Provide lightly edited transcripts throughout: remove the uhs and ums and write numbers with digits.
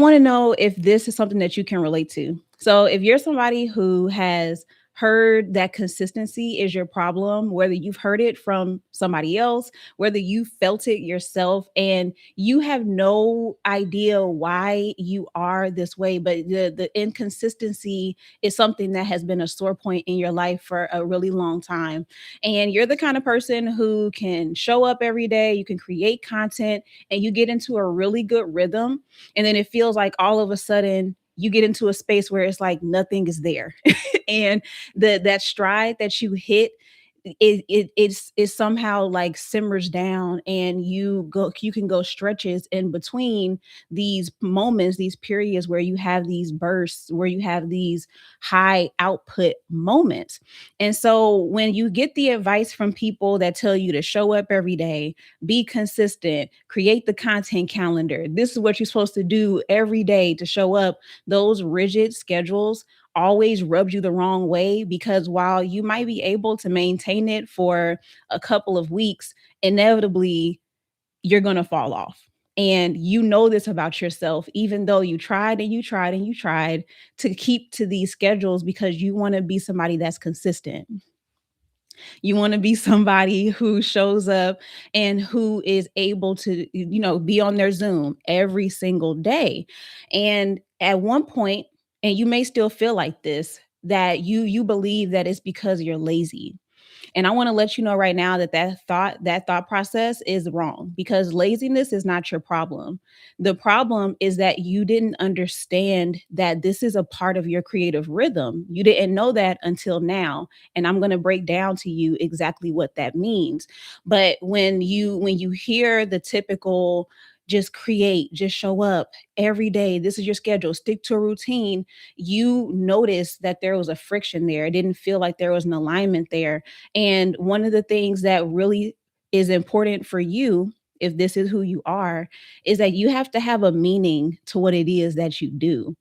I want to know if this is something that you can relate to. So, if you're somebody who has heard that consistency is your problem, whether you've heard it from somebody else, whether you felt it yourself, and you have no idea why you are this way, but the inconsistency is something that has been a sore point in your life for a really long time. And you're the kind of person who can show up every day, you can create content, and you get into a really good rhythm, and then it feels like all of a sudden you get into a space where it's like nothing is there. And that stride that you hit, it somehow like simmers down, and you can go stretches in between these moments, these periods where you have these bursts, where you have these high output moments. And so when you get the advice from people that tell you to show up every day, be consistent, create the content calendar, this is what you're supposed to do every day to show up, those rigid schedules always rubs you the wrong way, because while you might be able to maintain it for a couple of weeks, inevitably you're going to fall off. And you know this about yourself, even though you tried and you tried and you tried to keep to these schedules, because you want to be somebody that's consistent. You want to be somebody who shows up and who is able to, be on their Zoom every single day. And at one point, and you may still feel like this, that you believe that it's because you're lazy. And I want to let you know right now that that thought process is wrong, because laziness is not your problem. The problem is that you didn't understand that this is a part of your creative rhythm. You didn't know that until now, and I'm going to break down to you exactly what that means. But when you hear the typical just create, just show up every day, this is your schedule, stick to a routine, you notice that there was a friction there. It didn't feel like there was an alignment there. And one of the things that really is important for you, if this is who you are, is that you have to have a meaning to what it is that you do.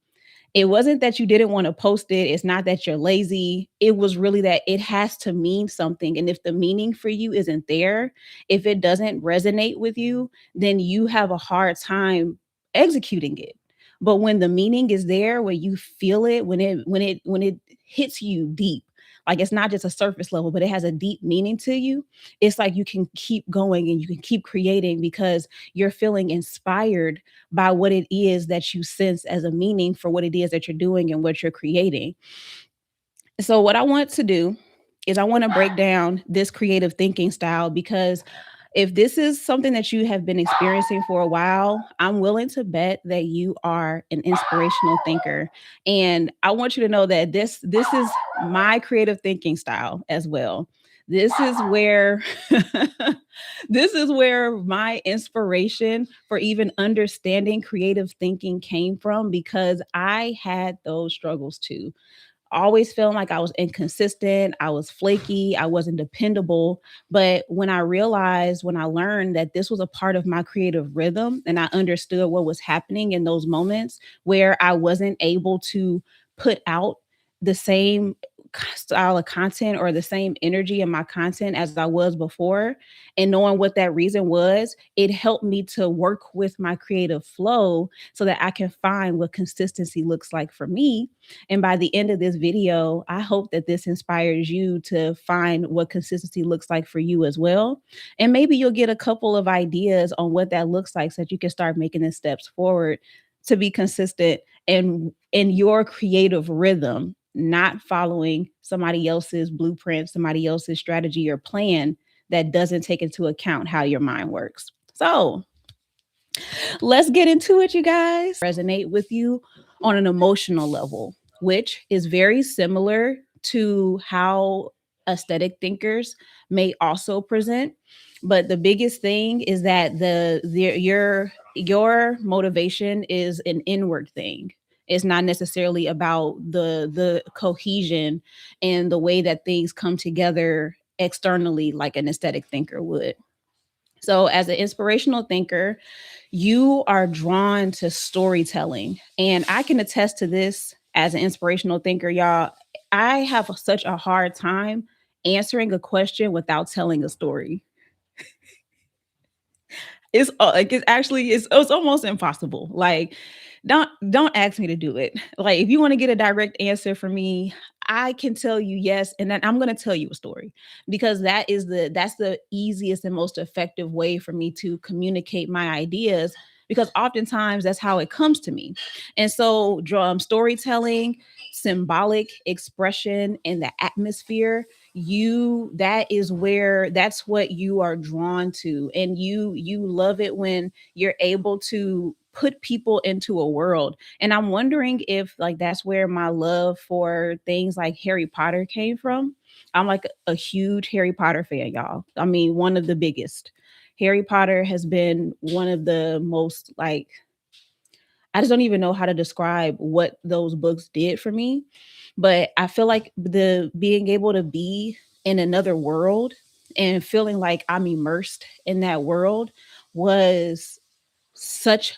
It wasn't that you didn't want to post it. It's not that you're lazy. It was really that it has to mean something. And if the meaning for you isn't there, if it doesn't resonate with you, then you have a hard time executing it. But when the meaning is there, when you feel it, when it hits you deep, like it's not just a surface level, but it has a deep meaning to you, it's like you can keep going and you can keep creating, because you're feeling inspired by what it is that you sense as a meaning for what it is that you're doing and what you're creating. So, what I want to do is I want to break down this creative thinking style, because if this is something that you have been experiencing for a while, I'm willing to bet that you are an inspirational thinker. And I want you to know that this is my creative thinking style as well. This is where this is where my inspiration for even understanding creative thinking came from, because I had those struggles too, always feeling like I was inconsistent, I was flaky, I wasn't dependable. But when I learned that this was a part of my creative rhythm, and I understood what was happening in those moments where I wasn't able to put out the same style of content or the same energy in my content as I was before, and knowing what that reason was, it helped me to work with my creative flow so that I can find what consistency looks like for me. And by the end of this video, I hope that this inspires you to find what consistency looks like for you as well. And maybe you'll get a couple of ideas on what that looks like, so that you can start making the steps forward to be consistent and in your creative rhythm, not following somebody else's blueprint, somebody else's strategy or plan that doesn't take into account how your mind works. So, let's get into it, you guys. Resonate with you on an emotional level, which is very similar to how aesthetic thinkers may also present. But the biggest thing is that your motivation is an inward thing. It's not necessarily about the cohesion and the way that things come together externally like an aesthetic thinker would. So, as an inspirational thinker, you are drawn to storytelling. And I can attest to this as an inspirational thinker, y'all. I have such a hard time answering a question without telling a story. It's like it's almost impossible. Like Don't ask me to do it. Like if you want to get a direct answer from me, I can tell you yes, and then I'm going to tell you a story because that's the easiest and most effective way for me to communicate my ideas because oftentimes that's how it comes to me. And so storytelling, symbolic expression, and the atmosphere, that's what you are drawn to, and you love it when you're able to put people into a world. And I'm wondering if like that's where my love for things like Harry Potter came from. I'm like a huge Harry Potter fan, y'all. I mean, one of the biggest. Harry Potter has been one of the most like, I just don't even know how to describe what those books did for me. But I feel like the being able to be in another world and feeling like I'm immersed in that world was such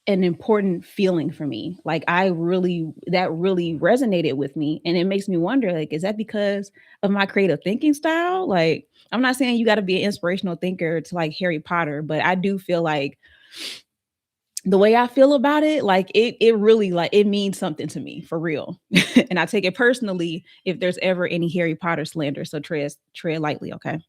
an important feeling for me. Like that really resonated with me. And it makes me wonder, like, is that because of my creative thinking style? Like, I'm not saying you got to be an inspirational thinker to like Harry Potter, but I do feel like the way I feel about it, like it really like it means something to me for real. And I take it personally if there's ever any Harry Potter slander. So tread lightly, okay?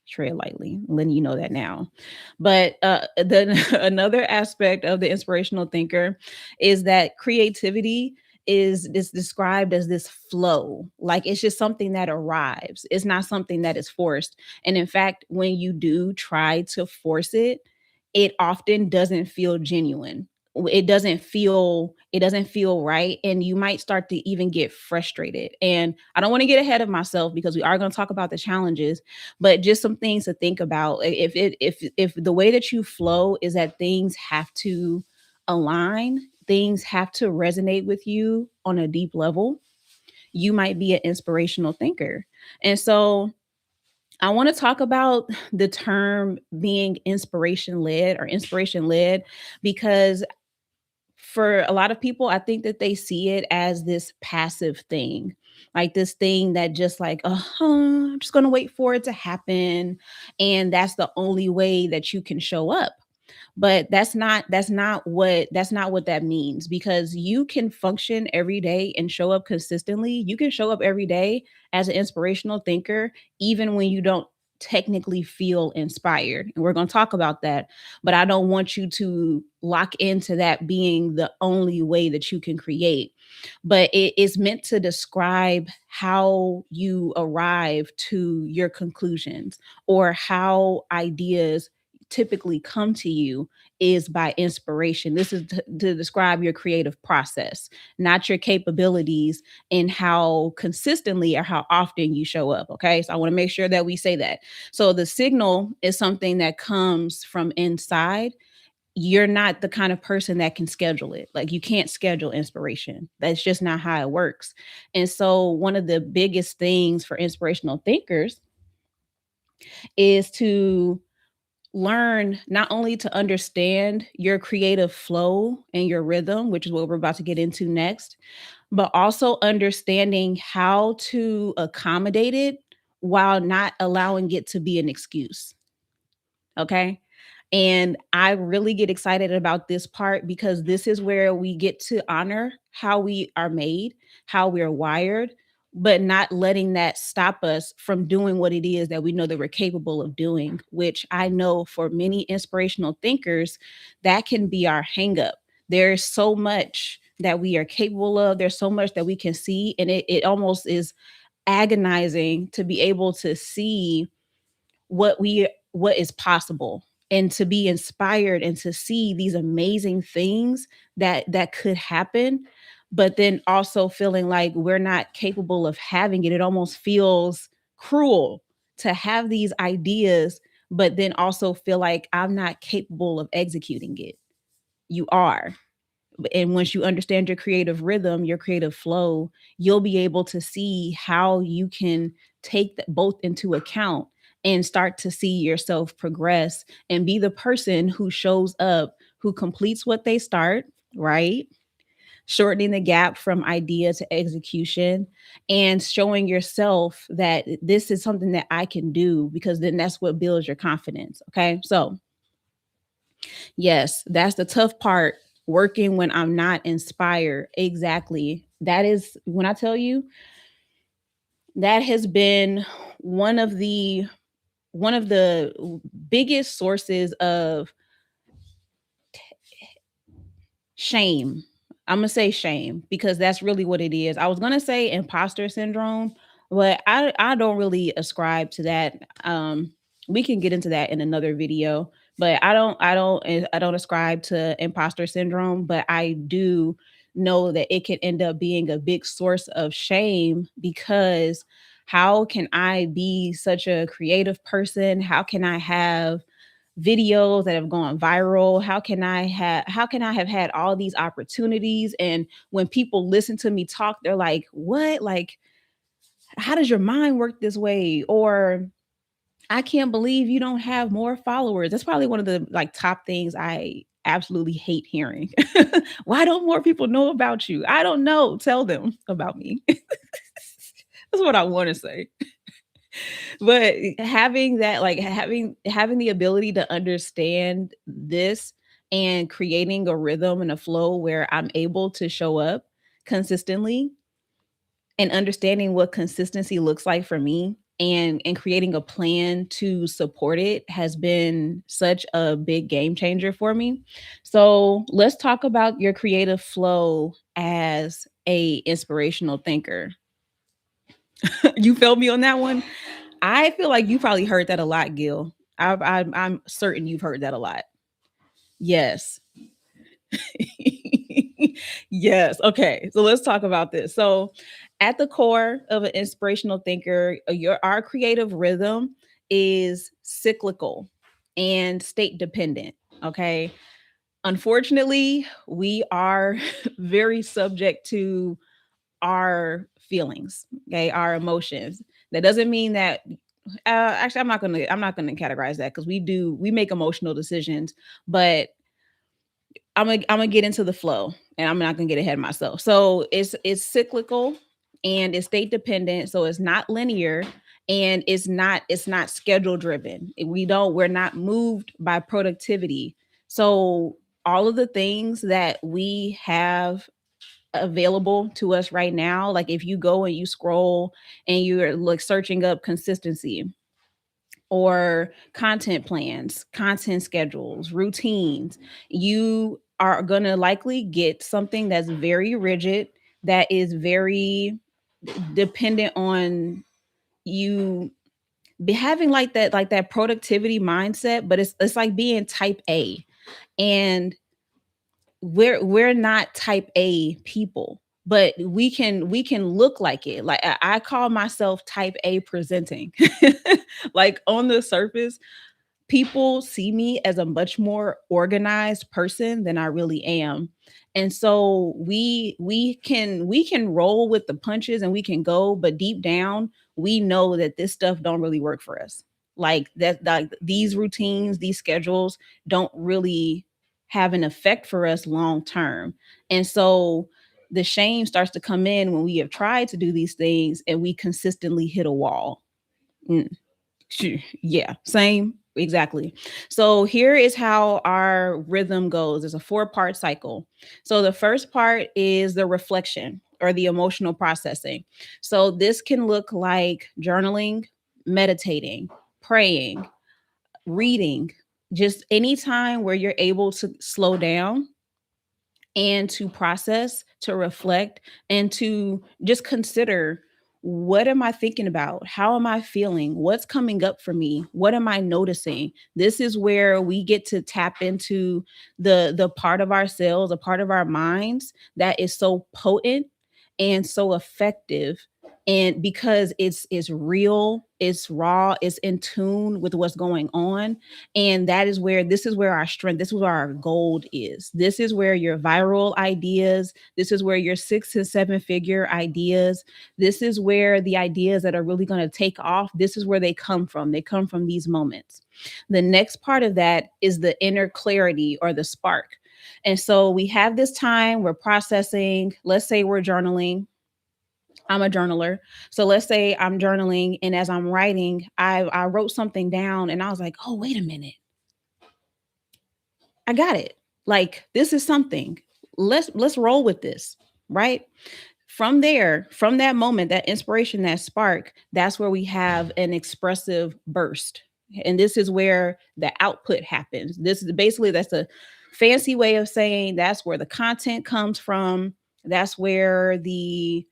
Tread lightly. I'm letting you know that now. But then another aspect of the inspirational thinker is that creativity is described as this flow. Like it's just something that arrives. It's not something that is forced. And in fact, when you do try to force it, it often doesn't feel genuine. It doesn't feel right, and you might start to even get frustrated. And I don't want to get ahead of myself because we are going to talk about the challenges, but just some things to think about. If the way that you flow is that things have to align, things have to resonate with you on a deep level, you might be an inspirational thinker. And so I want to talk about the term being inspiration led because for a lot of people, I think that they see it as this passive thing, like this thing that just like, I'm just going to wait for it to happen. And that's the only way that you can show up. But that's not what that means, because you can function every day and show up consistently. You can show up every day as an inspirational thinker even when you don't technically feel inspired, and we're going to talk about that. But I don't want you to lock into that being the only way that you can create. But it is meant to describe how you arrive to your conclusions, or how ideas typically come to you is by inspiration. This is to describe your creative process, not your capabilities and how consistently or how often you show up. Okay. So I want to make sure that we say that. So the signal is something that comes from inside. You're not the kind of person that can schedule it. Like you can't schedule inspiration. That's just not how it works. And so one of the biggest things for inspirational thinkers is to learn not only to understand your creative flow and your rhythm, which is what we're about to get into next, but also understanding how to accommodate it while not allowing it to be an excuse. Okay. And I really get excited about this part because this is where we get to honor how we are made, how we're wired, but not letting that stop us from doing what it is that we know that we're capable of doing, which I know for many inspirational thinkers, that can be our hangup. There's so much that we are capable of, there's so much that we can see, and it almost is agonizing to be able to see what is possible, and to be inspired and to see these amazing things that could happen, but then also feeling like we're not capable of having it. It almost feels cruel to have these ideas but then also feel like I'm not capable of executing it. You are. And once you understand your creative rhythm, your creative flow, you'll be able to see how you can take both into account and start to see yourself progress and be the person who shows up, who completes what they start, right? Shortening the gap from idea to execution, and showing yourself that this is something that I can do, because then that's what builds your confidence. Okay. So, yes, that's the tough part working when I'm not inspired. Exactly. That is when I tell you that has been one of the one of the biggest sources of shame. I'm gonna say shame because that's really what it is. I was gonna say imposter syndrome, but I don't really ascribe to that. We can get into that in another video, but I don't ascribe to imposter syndrome, but I do know that it can end up being a big source of shame because how can I be such a creative person? How can I have videos that have gone viral? How can I have had all these opportunities, and when people listen to me talk they're like, "What? Like how does your mind work this way?" Or "I can't believe you don't have more followers." That's probably one of the like top things I absolutely hate hearing. Why don't more people know about you? I don't know. Tell them about me. That's what I want to say. But having that like having the ability to understand this and creating a rhythm and a flow where I'm able to show up consistently and understanding what consistency looks like for me and creating a plan to support it has been such a big game changer for me. So, let's talk about your creative flow as a inspirational thinker. You felt me on that one? I feel like you probably heard that a lot, Gil. I'm certain you've heard that a lot. Yes. Yes. Okay. So let's talk about this. So, at the core of an inspirational thinker, your our creative rhythm is cyclical and state dependent. Okay. Unfortunately, we are very subject to our feelings, okay, our emotions. That doesn't mean that actually I'm not gonna categorize that because we make emotional decisions, but I'm gonna get into the flow and I'm not gonna get ahead of myself. So it's cyclical and it's state dependent, so it's not linear and it's not schedule driven. We're not moved by productivity. So all of the things that we have available to us right now, like if you go and you scroll and you're like searching up consistency or content plans, content schedules, routines, you are going to likely get something that's very rigid, that is very dependent on you be having like that productivity mindset, but it's like being type A. And we're not type A people, but we can look like it. Like I call myself type A presenting. Like on the surface, people see me as a much more organized person than I really am. And so we can roll with the punches and we can go, but deep down we know that this stuff don't really work for us. Like these routines, these schedules don't really have an effect for us long term. And so the shame starts to come in when we have tried to do these things and we consistently hit a wall. Mm. Yeah, same. Exactly. So here is how our rhythm goes. It's a four-part cycle. So the first part is the reflection or the emotional processing. So this can look like journaling, meditating, praying, reading, just any time where you're able to slow down and to process, to reflect, and to just consider, what am I thinking about? How am I feeling? What's coming up for me? What am I noticing? This is where we get to tap into the part of ourselves, a part of our minds that is so potent and so effective. And because it's real, it's raw, it's in tune with what's going on, and this is where our strength, this is where our gold is. This is where your viral ideas, this is where your 6 and 7 figure ideas, this is where the ideas that are really going to take off, this is where they come from. They come from these moments. The next part of that is the inner clarity or the spark. And so we have this time, we're processing, let's say we're journaling. I'm a journaler. So let's say I'm journaling and as I'm writing, I wrote something down and I was like, "Oh, wait a minute. I got it." Like, this is something. Let's roll with this, right? From there, from that moment, that inspiration, that spark, that's where we have an expressive burst. And this is where the output happens. This is basically, that's a fancy way of saying that's where the content comes from. That's where the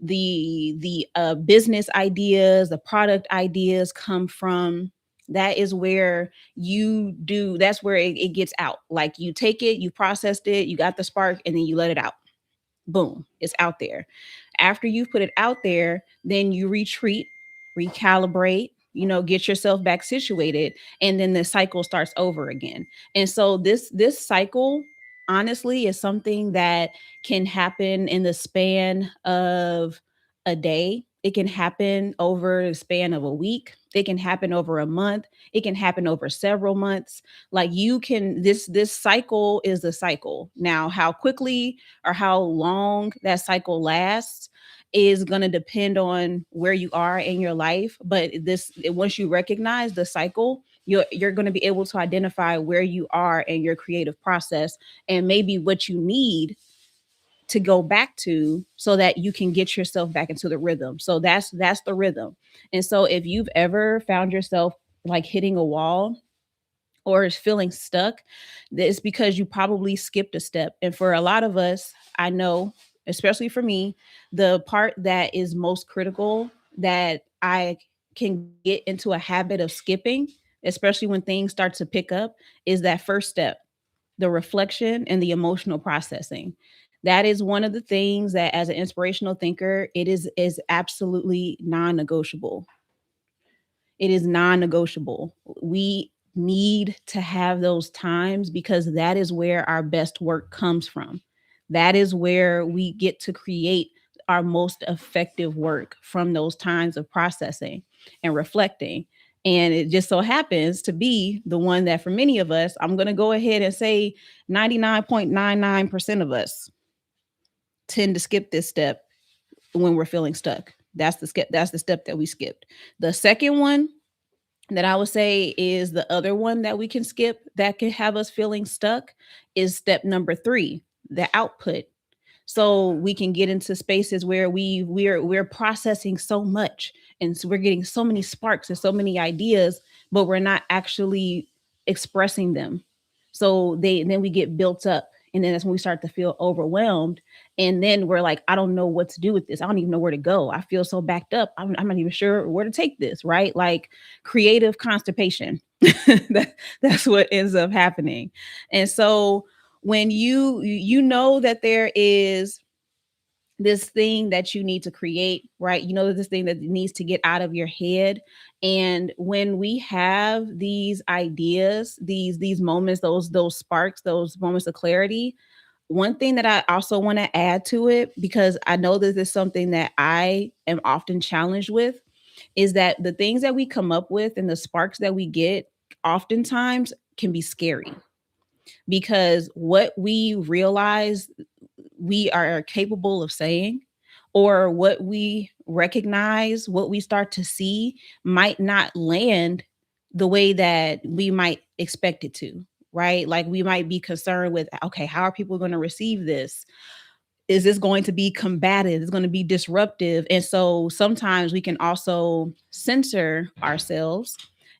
business ideas, the product ideas come from. That is where you do, that's where it gets out. Like, you take it, you processed it, you got the spark, and then you let it out. Boom, it's out there. After you've put it out there, then you retreat, recalibrate, get yourself back situated, and then the cycle starts over again. And so this cycle, honestly, is something that can happen in the span of a day. It can happen over the span of a week. It can happen over a month. It can happen over several months. Like, you can, this cycle is the cycle. Now, how quickly or how long that cycle lasts is going to depend on where you are in your life. But this, once you recognize the cycle, you're going to be able to identify where you are in your creative process, and maybe what you need to go back to, so that you can get yourself back into the rhythm. So that's the rhythm. And so if you've ever found yourself like hitting a wall or is feeling stuck, it's because you probably skipped a step. And for a lot of us, I know, especially for me, the part that is most critical that I can get into a habit of skipping, especially when things start to pick up, is that first step, the reflection and the emotional processing. That is one of the things that, as an inspirational thinker, it is absolutely non-negotiable. It is non-negotiable. We need to have those times, because that is where our best work comes from. That is where we get to create our most effective work, from those times of processing and reflecting. And it just so happens to be the one that, for many of us, I'm going to go ahead and say 99.99% of us tend to skip this step when we're feeling stuck. That's the step that we skipped. The second one that I would say is the other one that we can skip that can have us feeling stuck, is step number 3, the output. So we can get into spaces where we're processing so much, and so we're getting so many sparks and so many ideas, but we're not actually expressing them. So then we get built up, and then that's when we start to feel overwhelmed, and then we're like, I don't know what to do with this. I don't even know where to go. I feel so backed up. I'm not even sure where to take this, right? Like, creative constipation. That's what ends up happening. And so when you know that there is this thing that you need to create, right? You know, this thing that needs to get out of your head. And when we have these ideas, these moments, those sparks, those moments of clarity, one thing that I also want to add to it, because I know this is something that I am often challenged with, is that the things that we come up with and the sparks that we get oftentimes can be scary, because what we realize we are capable of saying, or what we recognize, what we start to see, might not land the way that we might expect it to, right? Like, we might be concerned with, okay, how are people going to receive this? Is this going to be combative? Is it going to be disruptive? And so sometimes we can also censor ourselves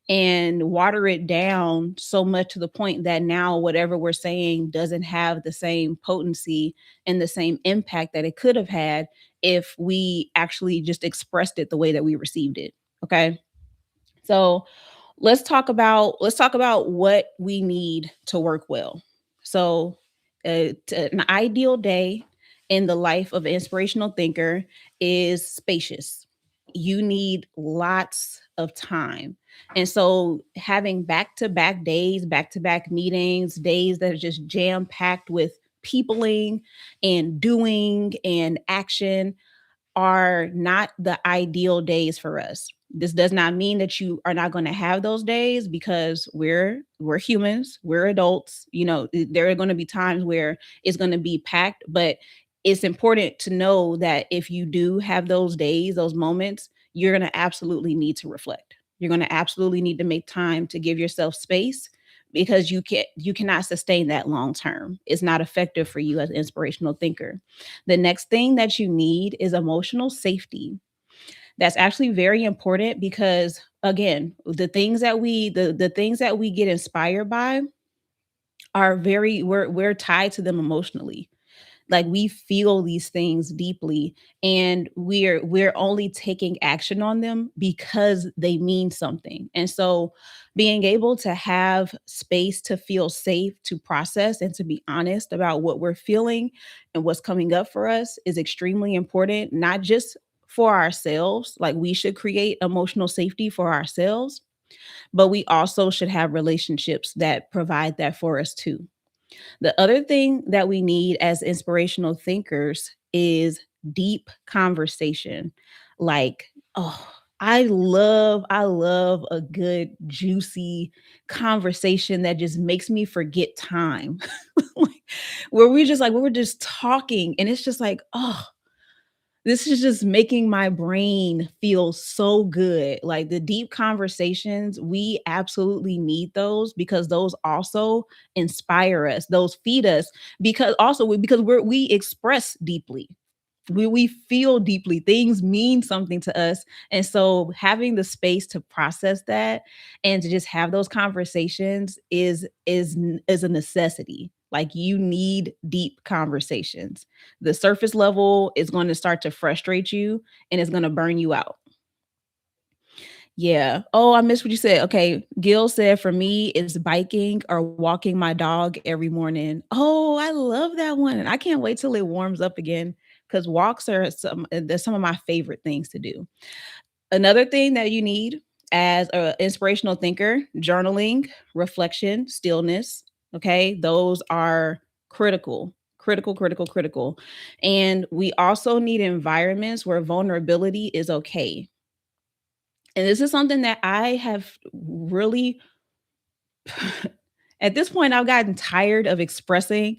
and water it down so much, to the point that now whatever we're saying doesn't have the same potency and the same impact that it could have had if we actually just expressed it the way that we received it. Okay. So let's talk about what we need to work well. So, an ideal day in the life of an inspirational thinker is spacious. You need lots of time. And so, having back to back days, back to back meetings, days that are just jam packed with peopling and doing and action, are not the ideal days for us. This does not mean that you are not going to have those days, because we're humans, we're adults. There are going to be times where it's going to be packed, but it's important to know that if you do have those days, those moments, you're going to absolutely need to reflect. You're going to absolutely need to make time to give yourself space, because you cannot sustain that long term. It's not effective for you as an inspirational thinker. The next thing that you need is emotional safety. That's actually very important because again, the things that we get inspired by are very we're tied to them emotionally. Like we feel these things deeply, and we're only taking action on them because they mean something. And so being able to have space to feel safe, to process and to be honest about what we're feeling and what's coming up for us is extremely important, not just for ourselves. Like we should create emotional safety for ourselves, but we also should have relationships that provide that for us too. The other thing that we need as inspirational thinkers is deep conversation. Like, oh, I love a good juicy conversation that just makes me forget time. Like, where we're just talking and it's just like, oh, this is just making my brain feel so good. Like the deep conversations, we absolutely need those because those also inspire us. Those feed us because we express deeply. We feel deeply. Things mean something to us. And so having the space to process that and to just have those conversations is a necessity. Like you need deep conversations. The surface level is going to start to frustrate you and it's going to burn you out. Yeah. Oh, I missed what you said. Okay. Gil said for me, it's biking or walking my dog every morning. Oh, I love that one. And I can't wait till it warms up again because walks are they're some of my favorite things to do. Another thing that you need as an inspirational thinker, journaling, reflection, stillness. Okay. Those are critical, critical, critical, critical. And we also need environments where vulnerability is okay. And this is something that I have really at this point I've gotten tired of expressing,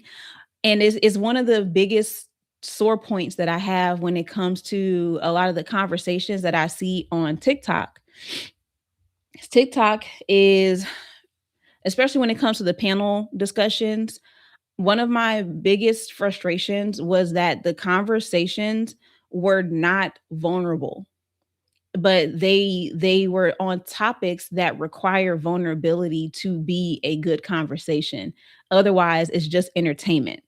and it's one of the biggest sore points that I have when it comes to a lot of the conversations that I see on TikTok. TikTok is, especially when it comes to the panel discussions, one of my biggest frustrations was that the conversations were not vulnerable, but they were on topics that require vulnerability to be a good conversation. Otherwise, it's just entertainment.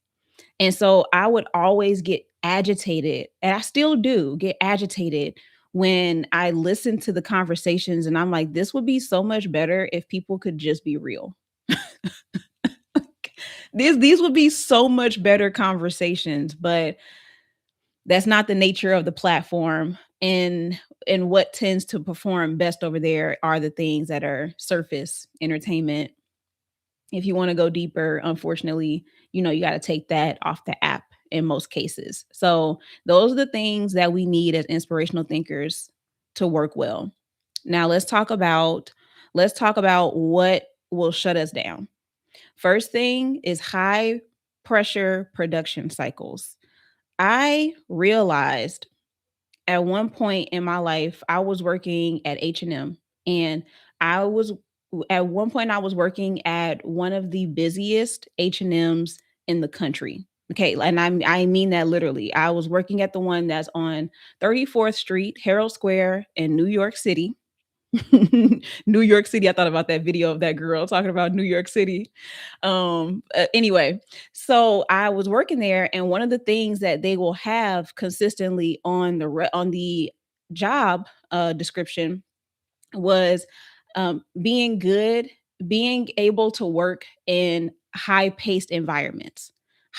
And so I would always get agitated, and I still do get agitated when I listen to the conversations and I'm like, this would be so much better if people could just be real. These would be so much better conversations, but that's not the nature of the platform. And what tends to perform best over there are the things that are surface entertainment. If you want to go deeper, unfortunately, you got to take that off the app in most cases. So those are the things that we need as inspirational thinkers to work well. Now let's talk about what will shut us down. First thing is high pressure production cycles. I realized at one point in my life, I was working at H&M, and I was at one point I was working at one of the busiest H&Ms in the country. Okay, and I mean that literally. I was working at the one that's on 34th Street, Herald Square in New York City. New York City. I thought about that video of that girl talking about New York City. Anyway, so I was working there, and one of the things that they will have consistently on on the job description was being good, being able to work in high paced environments.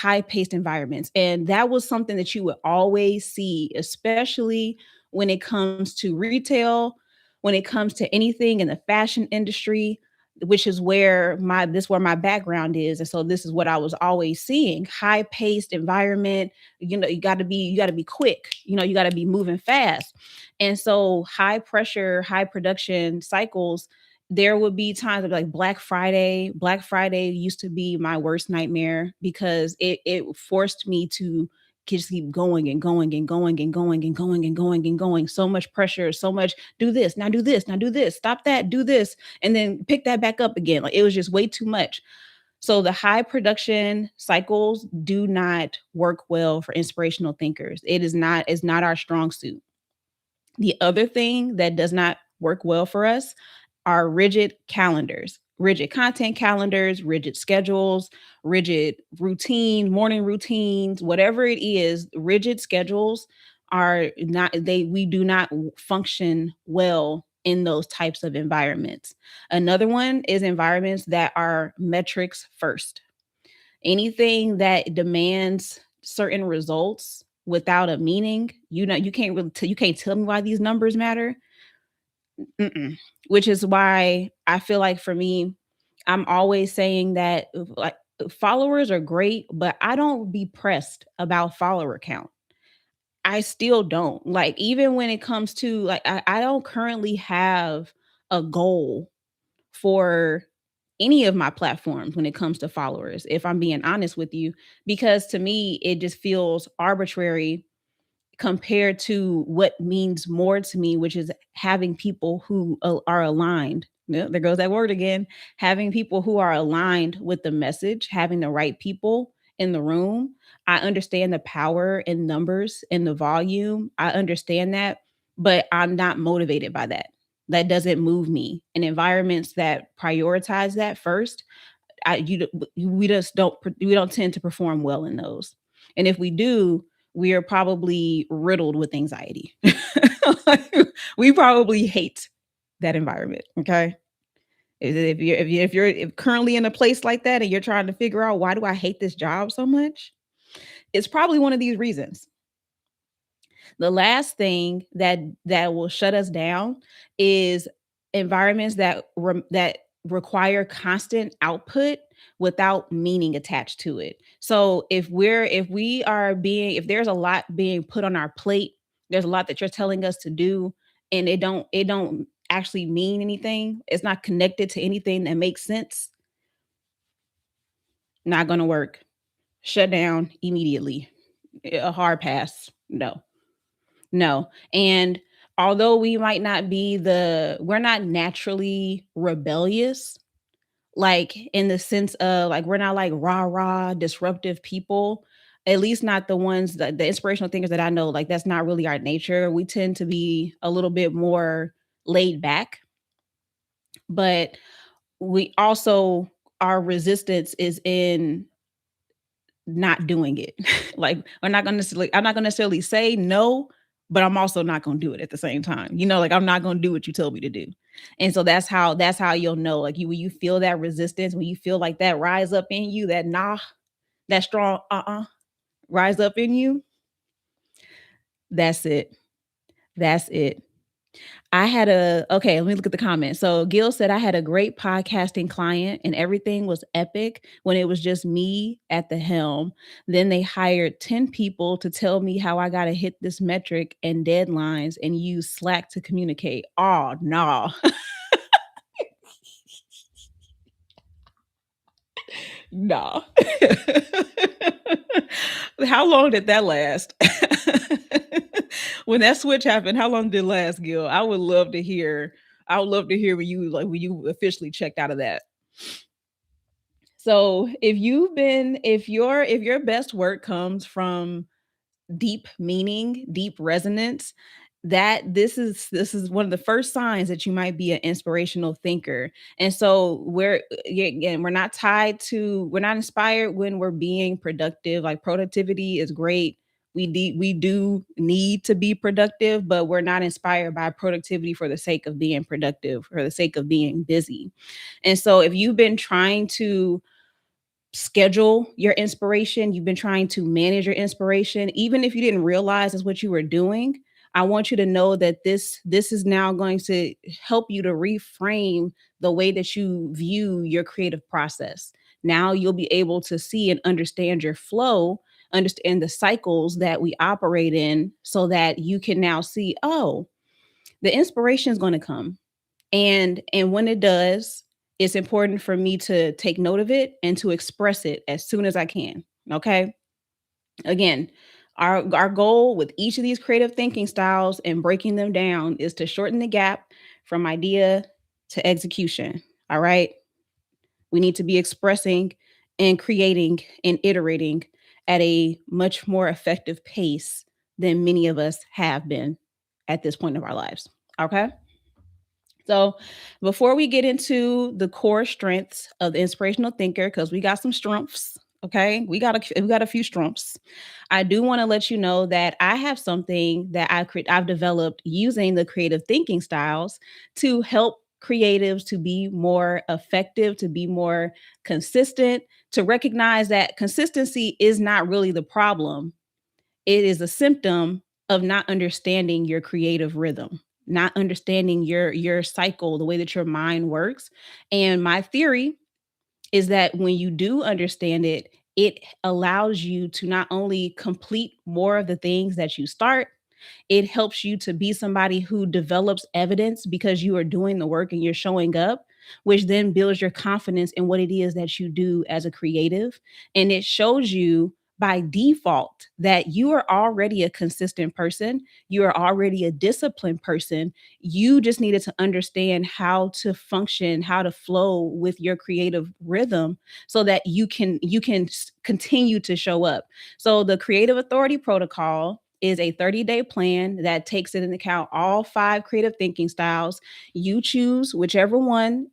And that was something that you would always see, especially when it comes to retail, when it comes to anything in the fashion industry, which is where my background is. And so this is what I was always seeing: high paced environment. You got to be quick, you got to be moving fast. And so high pressure, high production cycles, there would be times of like Black Friday. Black Friday used to be my worst nightmare because it forced me to just keep going and going and going and going and going and going and going. So much pressure, so much do this, now do this, now do this, stop that, do this, and then pick that back up again. Like it was just way too much. So the high production cycles do not work well for inspirational thinkers. It's not our strong suit. The other thing that does not work well for us are rigid calendars, rigid content calendars, rigid schedules, rigid routine, morning routines, whatever it is, rigid schedules are not they we do not function well in those types of environments. Another one is environments that are metrics first. Anything that demands certain results without a meaning, you can't really you can't tell me why these numbers matter. Mm-mm. Which is why I feel like for me, I'm always saying that like followers are great, but I don't be pressed about follower count. I still don't. Like even when it comes to like I don't currently have a goal for any of my platforms when it comes to followers, if I'm being honest with you, because to me it just feels arbitrary compared to what means more to me, which is having people who are aligned. Yeah, there goes that word again. Having people who are aligned with the message, having the right people in the room. I understand the power in numbers and the volume. I understand that, but I'm not motivated by that. That doesn't move me. In environments that prioritize that first, I you we just don't tend to perform well in those. And if we do, we are probably riddled with anxiety. Like, we probably hate that environment. Okay. If you're currently in a place like that and you're trying to figure out why do I hate this job so much, it's probably one of these reasons. The last thing that will shut us down is environments that require constant output without meaning attached to it. So if there's a lot being put on our plate, there's a lot that you're telling us to do, and it don't actually mean anything. It's not connected to anything that makes sense. Not going to work. Shut down immediately. A hard pass. No. No. And although we're not naturally rebellious, like in the sense of like, we're not like rah rah disruptive people, at least not the ones that the inspirational thinkers that I know, like that's not really our nature. We tend to be a little bit more laid back, but we also, our resistance is in not doing it. Like I'm not gonna necessarily say no, but I'm also not gonna do it at the same time. Like I'm not gonna do what you told me to do. And so that's how you'll know. Like when you feel that resistance, when you feel like that rise up in you, that nah, that strong rise up in you, that's it. That's it. Okay, let me look at the comments. So Gil said, I had a great podcasting client and everything was epic when it was just me at the helm. Then they hired 10 people to tell me how I got to hit this metric and deadlines and use Slack to communicate. Oh, no. No. How long did that last? When that switch happened, how long did it last, Gil? I would love to hear when you officially checked out of that. So if your best work comes from deep meaning, deep resonance, that this is one of the first signs that you might be an inspirational thinker. And so again, we're not inspired when we're being productive. Like productivity is great. We do need to be productive, but we're not inspired by productivity for the sake of being productive, for the sake of being busy. And so if you've been trying to schedule your inspiration, you've been trying to manage your inspiration, even if you didn't realize that's what you were doing, I want you to know that this is now going to help you to reframe the way that you view your creative process. Now you'll be able to see and understand your flow, understand the cycles that we operate in, so that you can now see, oh, the inspiration is going to come. And when it does, it's important for me to take note of it and to express it as soon as I can. Okay. Again, Our goal with each of these creative thinking styles and breaking them down is to shorten the gap from idea to execution. All right. We need to be expressing and creating and iterating at a much more effective pace than many of us have been at this point of our lives. Okay. So, before we get into the core strengths of the inspirational thinker, because we got some strengths, okay, we got a few strengths. I do want to let you know that I have something that I've developed using the creative thinking styles to help creatives to be more effective, to be more consistent, to recognize that consistency is not really the problem. It is a symptom of not understanding your creative rhythm, not understanding your cycle, the way that your mind works. And my theory is that when you do understand it, it allows you to not only complete more of the things that you start, it helps you to be somebody who develops evidence because you are doing the work and you're showing up, which then builds your confidence in what it is that you do as a creative. And it shows you by default that you are already a consistent person. You are already a disciplined person. You just needed to understand how to function, how to flow with your creative rhythm so that you can continue to show up. So the creative authority protocol is a 30-day plan that takes into account all five creative thinking styles. You choose whichever one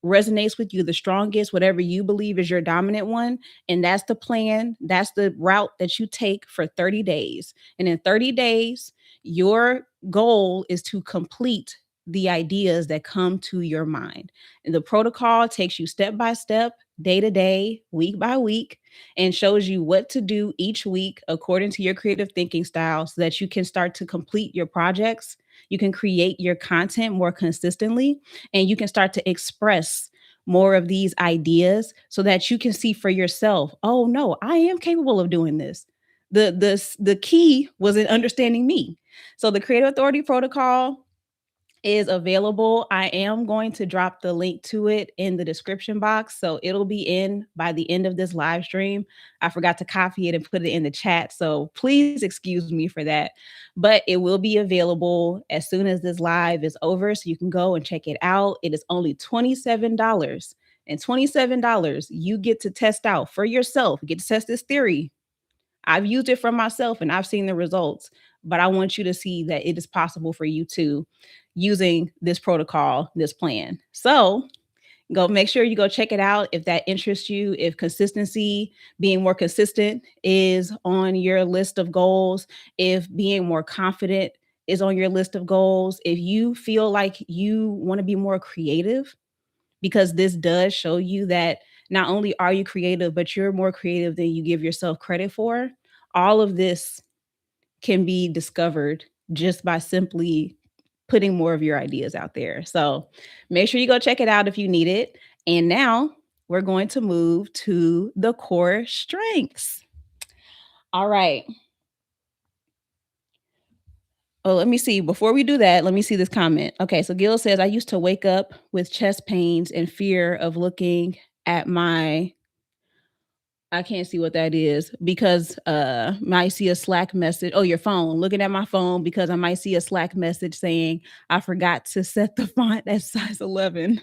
resonates with you the strongest, whatever you believe is your dominant one. And that's the plan. That's the route that you take for 30 days. And in 30 days, your goal is to complete the ideas that come to your mind. And the protocol takes you step by step, day to day, week by week, and shows you what to do each week according to your creative thinking style so that you can start to complete your projects. You can create your content more consistently, and you can start to express more of these ideas so that you can see for yourself, oh no, I am capable of doing this. The key was in understanding me. So the creative authority protocol is available. I am going to drop the link to it in the description box. So it'll be in by the end of this live stream. I forgot to copy it and put it in the chat. So please excuse me for that. But it will be available as soon as this live is over. So you can go and check it out. It is only $27. And $27, you get to test out for yourself. You get to test this theory. I've used it for myself and I've seen the results, but I want you to see that it is possible for you too using this protocol, this plan. So go make sure you go check it out if that interests you. If consistency, being more consistent is on your list of goals, if being more confident is on your list of goals, if you feel like you want to be more creative, because this does show you that not only are you creative, but you're more creative than you give yourself credit for. All of this can be discovered just by simply putting more of your ideas out there. So make sure you go check it out if you need it. And now we're going to move to the core strengths. All right. Oh, let me see. Before we do that, let me see this comment. Okay, so Gil says, I used to wake up with chest pains and fear of looking at my I can't see what that is because might see a Slack message. Oh, your phone. Looking at my phone because I might see a Slack message saying I forgot to set the font at size 11.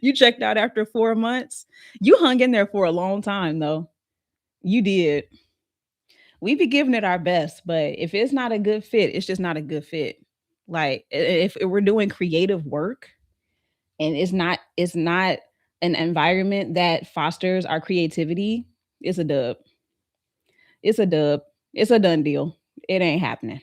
You checked out after 4 months. You hung in there for a long time though. You did. We be giving it our best, but if it's not a good fit, it's just not a good fit. Like if we're doing creative work and it's not an environment that fosters our creativity, it's a dub. It's a dub. It's a done deal. It ain't happening.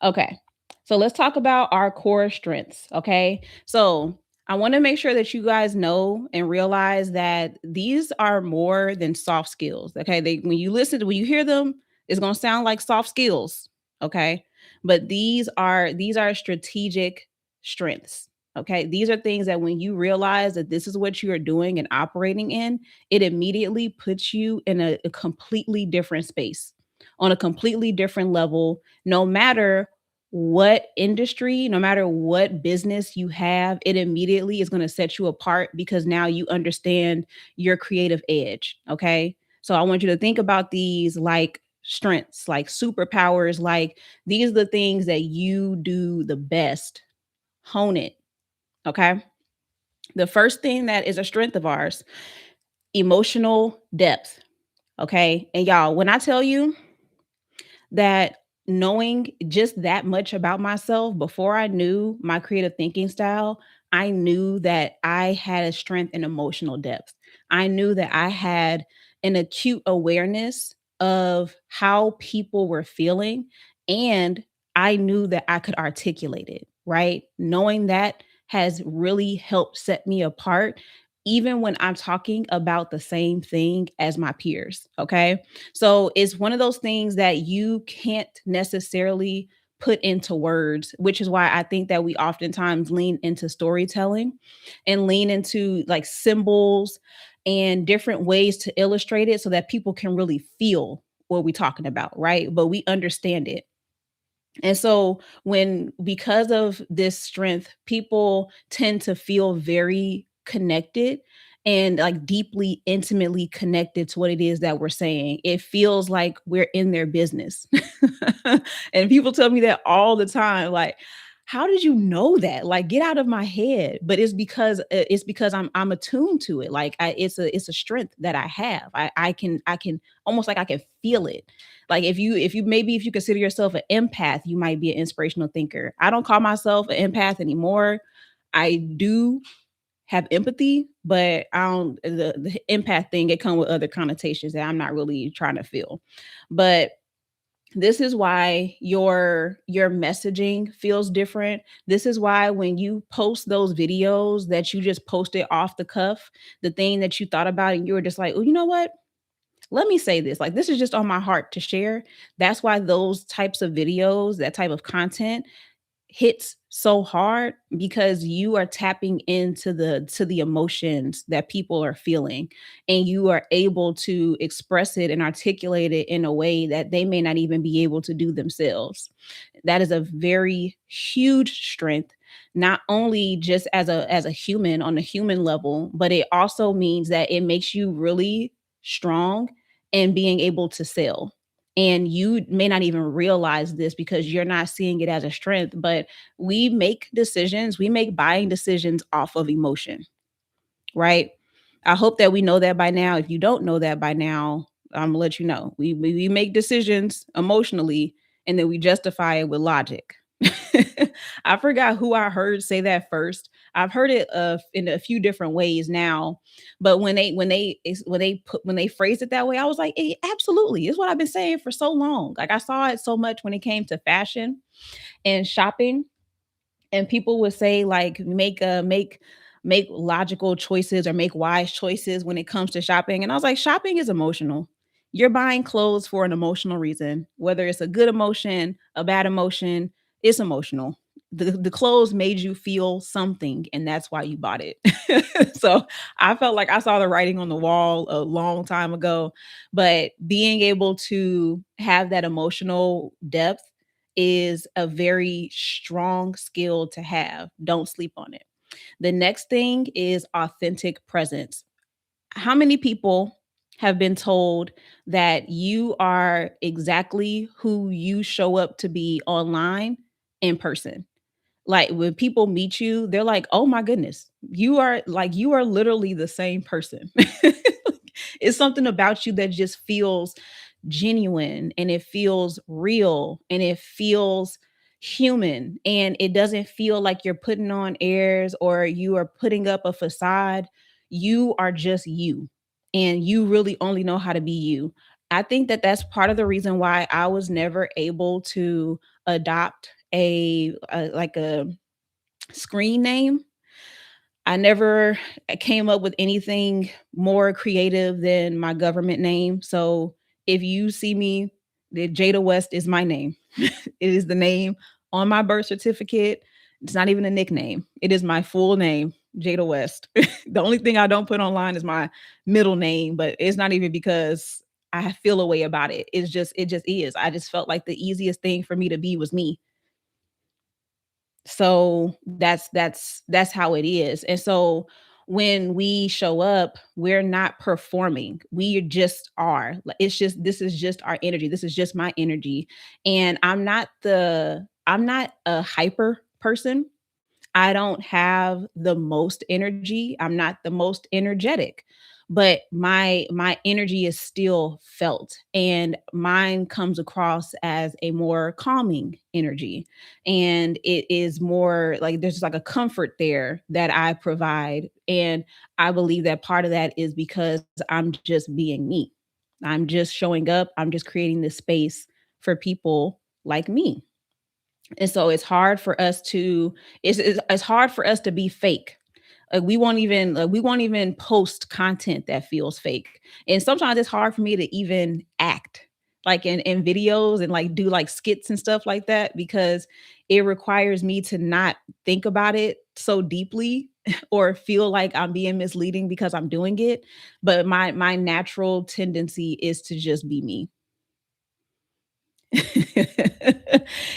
Okay. So let's talk about our core strengths. Okay. So I want to make sure that you guys know and realize that these are more than soft skills. Okay. When you listen to, when you hear them, it's going to sound like soft skills. Okay. But these are strategic strengths. Okay. These are things that when you realize that this is what you are doing and operating in, it immediately puts you in a completely different space, on a completely different level, no matter what industry, no matter what business you have, it immediately is going to set you apart because now you understand your creative edge. Okay. So I want you to think about these like strengths, like superpowers, like these are the things that you do the best. Hone it. Okay. The first thing that is a strength of ours, emotional depth. Okay. And y'all, when I tell you that knowing just that much about myself before I knew my creative thinking style, I knew that I had a strength in emotional depth. I knew that I had an acute awareness of how people were feeling, and I knew that I could articulate it, right? Knowing that has really helped set me apart even when I'm talking about the same thing as my peers, okay? So it's one of those things that you can't necessarily put into words, which is why I think that we oftentimes lean into storytelling and lean into like symbols and different ways to illustrate it so that people can really feel what we're talking about, right? But we understand it. And so when because of this strength, people tend to feel very connected and like deeply intimately connected to what it is that we're saying. It feels like we're in their business. And people tell me that all the time, like, how did you know that? Like, get out of my head. But it's because I'm attuned to it. Like it's a strength that I have. I can almost like I can feel it. Like if you consider yourself an empath, you might be an inspirational thinker. I don't call myself an empath anymore. I do have empathy, but I don't the empath thing, it come with other connotations that I'm not really trying to feel. But this is why your messaging feels different. This is why when you post those videos that you just posted off the cuff, the thing that you thought about and you were just like, "Oh, you know what? Let me say this, like, this is just on my heart to share." That's why those types of videos, that type of content hits so hard because you are tapping into the emotions that people are feeling, and you are able to express it and articulate it in a way that they may not even be able to do themselves. That is a very huge strength, not only just as a human on a human level, but it also means that it makes you really strong in being able to sell. And you may not even realize this because you're not seeing it as a strength, but we make buying decisions off of emotion, right? I hope that we know that by now. If you don't know that by now, I'm gonna let you know. We make decisions emotionally and then we justify it with logic. I forgot who I heard say that first. I've heard it in a few different ways now, but when they phrased it that way, I was like, absolutely, it's what I've been saying for so long. Like I saw it so much when it came to fashion and shopping, and people would say like make logical choices or make wise choices when it comes to shopping, and I was like, shopping is emotional. You're buying clothes for an emotional reason, whether it's a good emotion, a bad emotion. It's emotional. The clothes made you feel something, and that's why you bought it. So I felt like I saw the writing on the wall a long time ago, but being able to have that emotional depth is a very strong skill to have. Don't sleep on it. The next thing is authentic presence. How many people have been told that you are exactly who you show up to be online in person? Like when people meet you, they're like, "Oh my goodness, you are literally the same person." It's something about you that just feels genuine and it feels real and it feels human, and it doesn't feel like you're putting on airs or you are putting up a facade. You are just you, and you really only know how to be you. I think that that's part of the reason why I was never able to adopt a screen name. I never came up with anything more creative than my government name. So if you see me, the Jada West is my name. It is the name on my birth certificate. It's not even a nickname. It is my full name, Jada West. The only thing I don't put online is my middle name, but it's not even because I feel a way about it. It just is. I just felt like the easiest thing for me to be was me. So that's how it is. And so when we show up, we're not performing. We just are. Like, it's just, this is just our energy. This is just my energy. And I'm not a hyper person. I don't have the most energy. I'm not the most energetic, but my energy is still felt, and mine comes across as a more calming energy. And it is more like there's just like a comfort there that I provide. And I believe that part of that is because I'm just being me. I'm just showing up. I'm just creating this space for people like me. And so it's hard for us to it's hard for us to be fake. We won't even post content that feels fake. And sometimes it's hard for me to even act like in videos and like do like skits and stuff like that, because it requires me to not think about it so deeply or feel like I'm being misleading because I'm doing it. But my natural tendency is to just be me.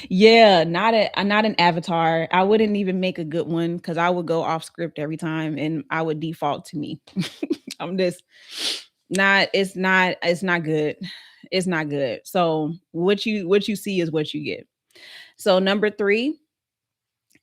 Yeah, not an avatar. I wouldn't even make a good one because I would go off script every time and I would default to me. I'm just not it's not good. It's not good. So what you see is what you get. So number 3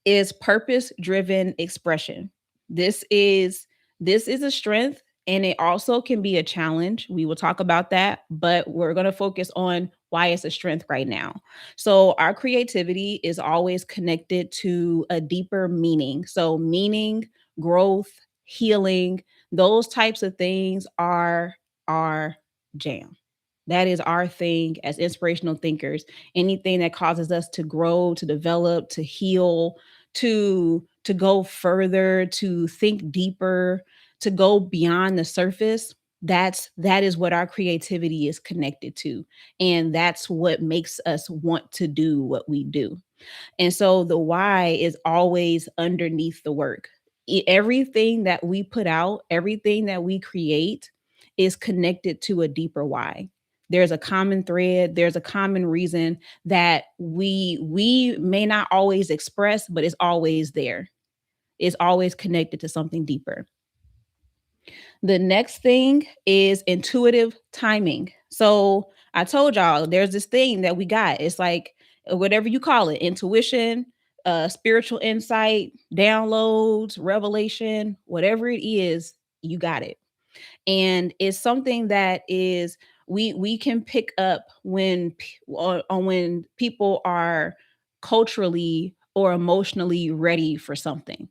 is purpose driven expression. This is this is a strength, and it also can be a challenge. We will talk about that, but we're going to focus on why it's a strength right now. So our creativity is always connected to a deeper meaning. So meaning, growth, healing, those types of things are our jam. That is our thing as inspirational thinkers. Anything that causes us to grow, to develop, to heal, to go further, to think deeper, to go beyond the surface, that is what our creativity is connected to. And that's what makes us want to do what we do. And so the why is always underneath the work. Everything that we put out, everything that we create is connected to a deeper why. There's a common thread, there's a common reason that we may not always express, but it's always there. It's always connected to something deeper. The next thing is intuitive timing. So I told y'all there's this thing that we got. It's like whatever you call it, intuition, spiritual insight, downloads, revelation, whatever it is, you got it. And it's something that is we can pick up when on when people are culturally or emotionally ready for something,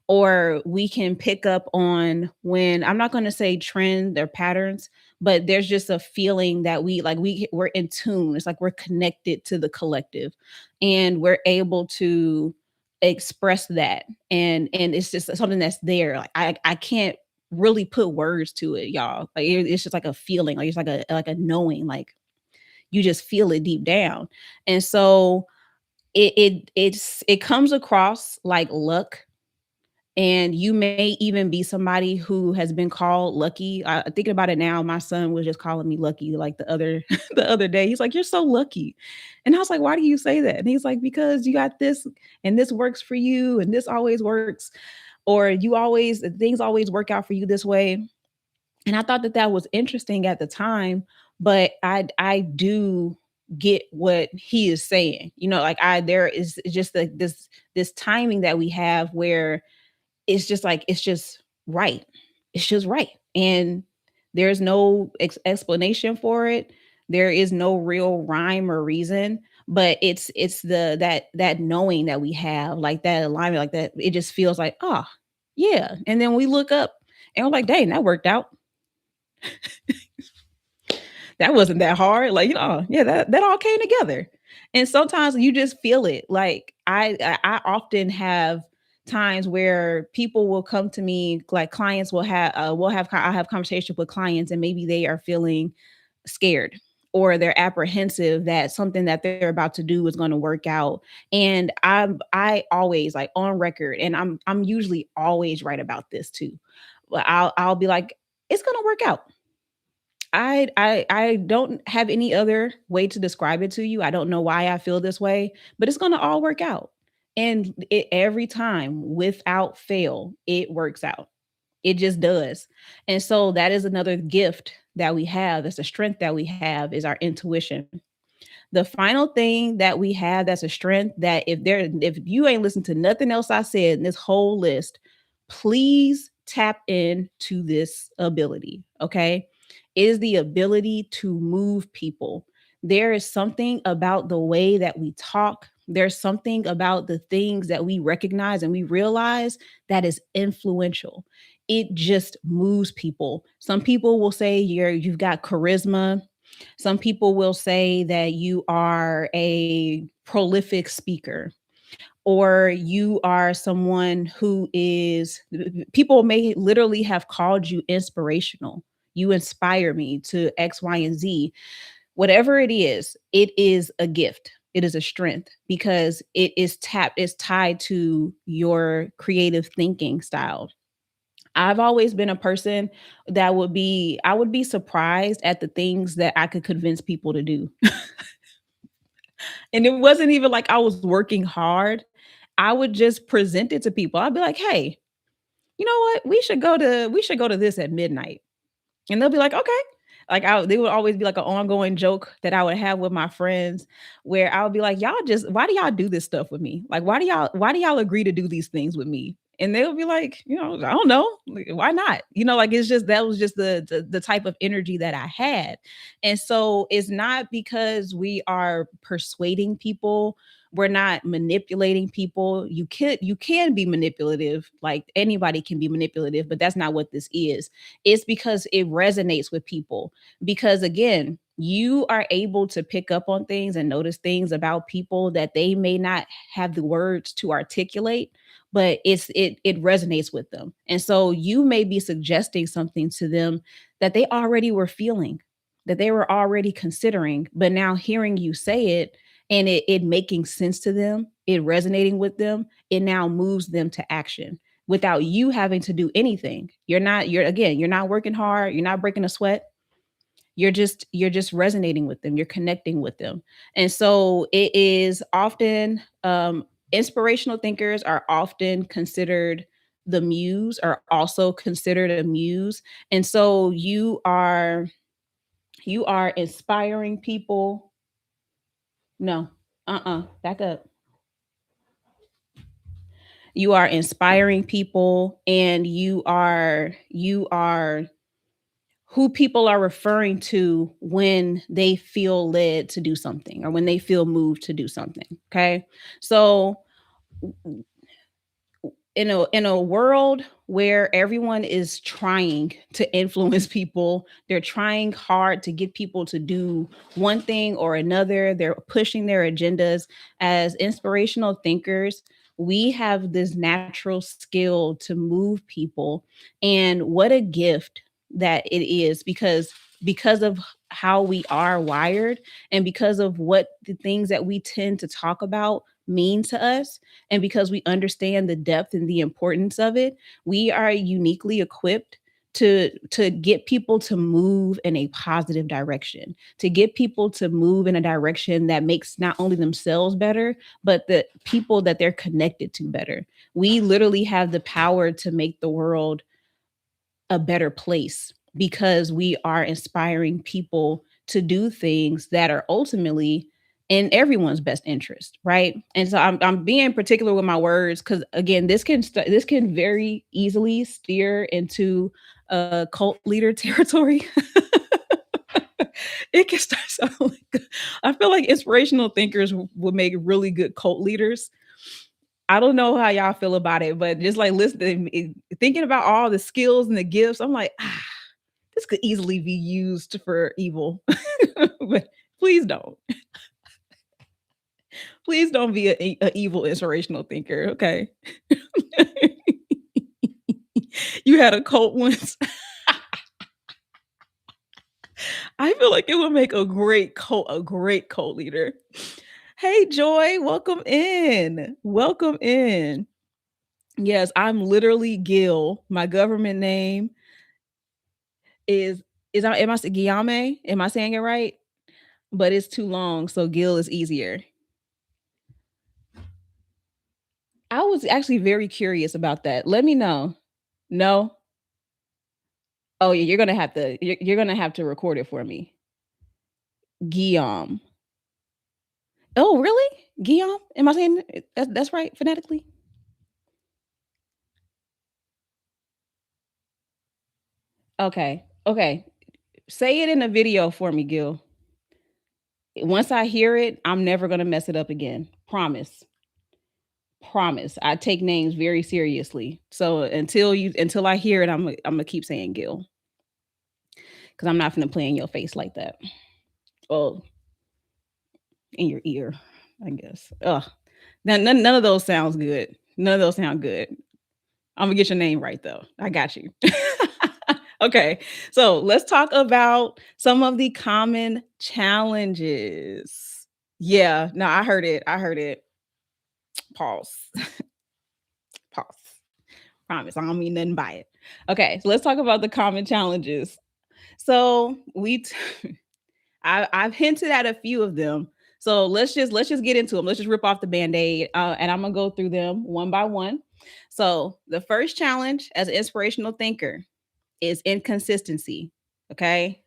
or we can pick up on when, I'm not going to say trend or patterns, but there's just a feeling that we're in tune. It's like we're connected to the collective, and we're able to express that. And it's just something that's there. Like I can't really put words to it, y'all. Like it's just like a feeling, like it's like a knowing, like you just feel it deep down. And so it comes across like luck, and you may even be somebody who has been called lucky. Thinking about it now, my son was just calling me lucky like the other the other day. He's like, "You're so lucky," and I was like, "Why do you say that?" And he's like, "Because you got this, and this works for you, and this always works, or you always things always work out for you this way." And I thought that that was interesting at the time, but I do get what he is saying. You know, like I there is just like this timing that we have where it's just like it's just right. It's just right. And there's no explanation for it. There is no real rhyme or reason, but it's the that knowing that we have, like that alignment, like that it just feels like, "Oh, yeah." And then we look up and we're like, "Dang, that worked out. That wasn't that hard." Like, yeah, that all came together. And sometimes you just feel it. Like I often have times where people will come to me, like clients I'll have conversations with clients, and maybe they are feeling scared, or they're apprehensive that something that they're about to do is going to work out. And I always, like, on record, and I'm usually always right about this too. But I'll be like, it's going to work out. I don't have any other way to describe it to you. I don't know why I feel this way, but it's gonna all work out. And every time, without fail, it works out. It just does. And so that is another gift that we have. That's a strength that we have is our intuition. The final thing that we have that's a strength that if you ain't listened to nothing else I said in this whole list, please tap into this ability. Okay. Is the ability to move people. There is something about the way that we talk. There's something about the things that we recognize and we realize that is influential. It just moves people. Some people will say you've got charisma. Some people will say that you are a prolific speaker or you are someone who is, people may literally have called you inspirational. You inspire me to X, Y, and Z. Whatever it is a gift. It is a strength because it's tied to your creative thinking style. I've always been a person I would be surprised at the things that I could convince people to do. And it wasn't even like I was working hard. I would just present it to people. I'd be like, "Hey, you know what? We should go to this at midnight." And they'll be like, "Okay." They would always be like an ongoing joke that I would have with my friends where I would be like, "Y'all just why do y'all do this stuff with me? Like why do y'all agree to do these things with me?" And they'll be like, "I don't know. Like, why not?" Like it's just that was just the type of energy that I had. And so it's not because we are persuading people, we're not manipulating people. You can be manipulative, like anybody can be manipulative, but that's not what this is. It's because it resonates with people. Because again, you are able to pick up on things and notice things about people that they may not have the words to articulate, but it resonates with them. And so you may be suggesting something to them that they already were feeling, that they were already considering, but now hearing you say it and it making sense to them, it resonating with them, it now moves them to action without you having to do anything. You're not working hard, you're not breaking a sweat. You're just resonating with them, you're connecting with them. And so it is often inspirational thinkers are often considered the muse, are also considered a muse. And so you are inspiring people. No, back up. You are inspiring people and you are who people are referring to when they feel led to do something or when they feel moved to do something. Okay. So in a world where everyone is trying to influence people, they're trying hard to get people to do one thing or another, they're pushing their agendas. As inspirational thinkers, we have this natural skill to move people. And what a gift that it is, because of how we are wired and because of what the things that we tend to talk about mean to us, and because we understand the depth and the importance of it, we are uniquely equipped to get people to move in a positive direction, to get people to move in a direction that makes not only themselves better, but the people that they're connected to better. We literally have the power to make the world a better place because we are inspiring people to do things that are ultimately in everyone's best interest, right? And so I'm being particular with my words because again, this can very easily steer into cult leader territory. It can start sounding like I feel like inspirational thinkers would make really good cult leaders. I don't know how y'all feel about it, but just like listening, thinking about all the skills and the gifts, I'm like, this could easily be used for evil. But please don't. Please don't be a evil inspirational thinker, okay? You had a cult once. I feel like it would make a great cult leader. Hey Joy, welcome in. Welcome in. Yes, I'm literally Gil. My government name is am I Guillaume? Am I saying it right? But it's too long, so Gil is easier. I was actually very curious about that. Let me know. No? Oh, yeah, you're gonna have to record it for me. Guillaume. Oh, really? Guillaume? Am I saying that's right phonetically? Okay. Okay. Say it in a video for me, Gil. Once I hear it, I'm never gonna mess it up again. Promise. Promise. I take names very seriously. So until I hear it, I'm gonna keep saying Gil because I'm not gonna play in your face like that. Oh, in your ear, I guess. Ugh. None of those sounds good. None of those sound good. I'm gonna get your name right though. I got you. Okay, so let's talk about some of the common challenges. Yeah, no, I heard it. I heard it. Pause. Pause. Promise. I don't mean nothing by it. Okay, so let's talk about the common challenges. So I've hinted at a few of them. So let's just get into them. Let's just rip off the band-aid. And I'm gonna go through them one by one. So the first challenge as an inspirational thinker is inconsistency. Okay.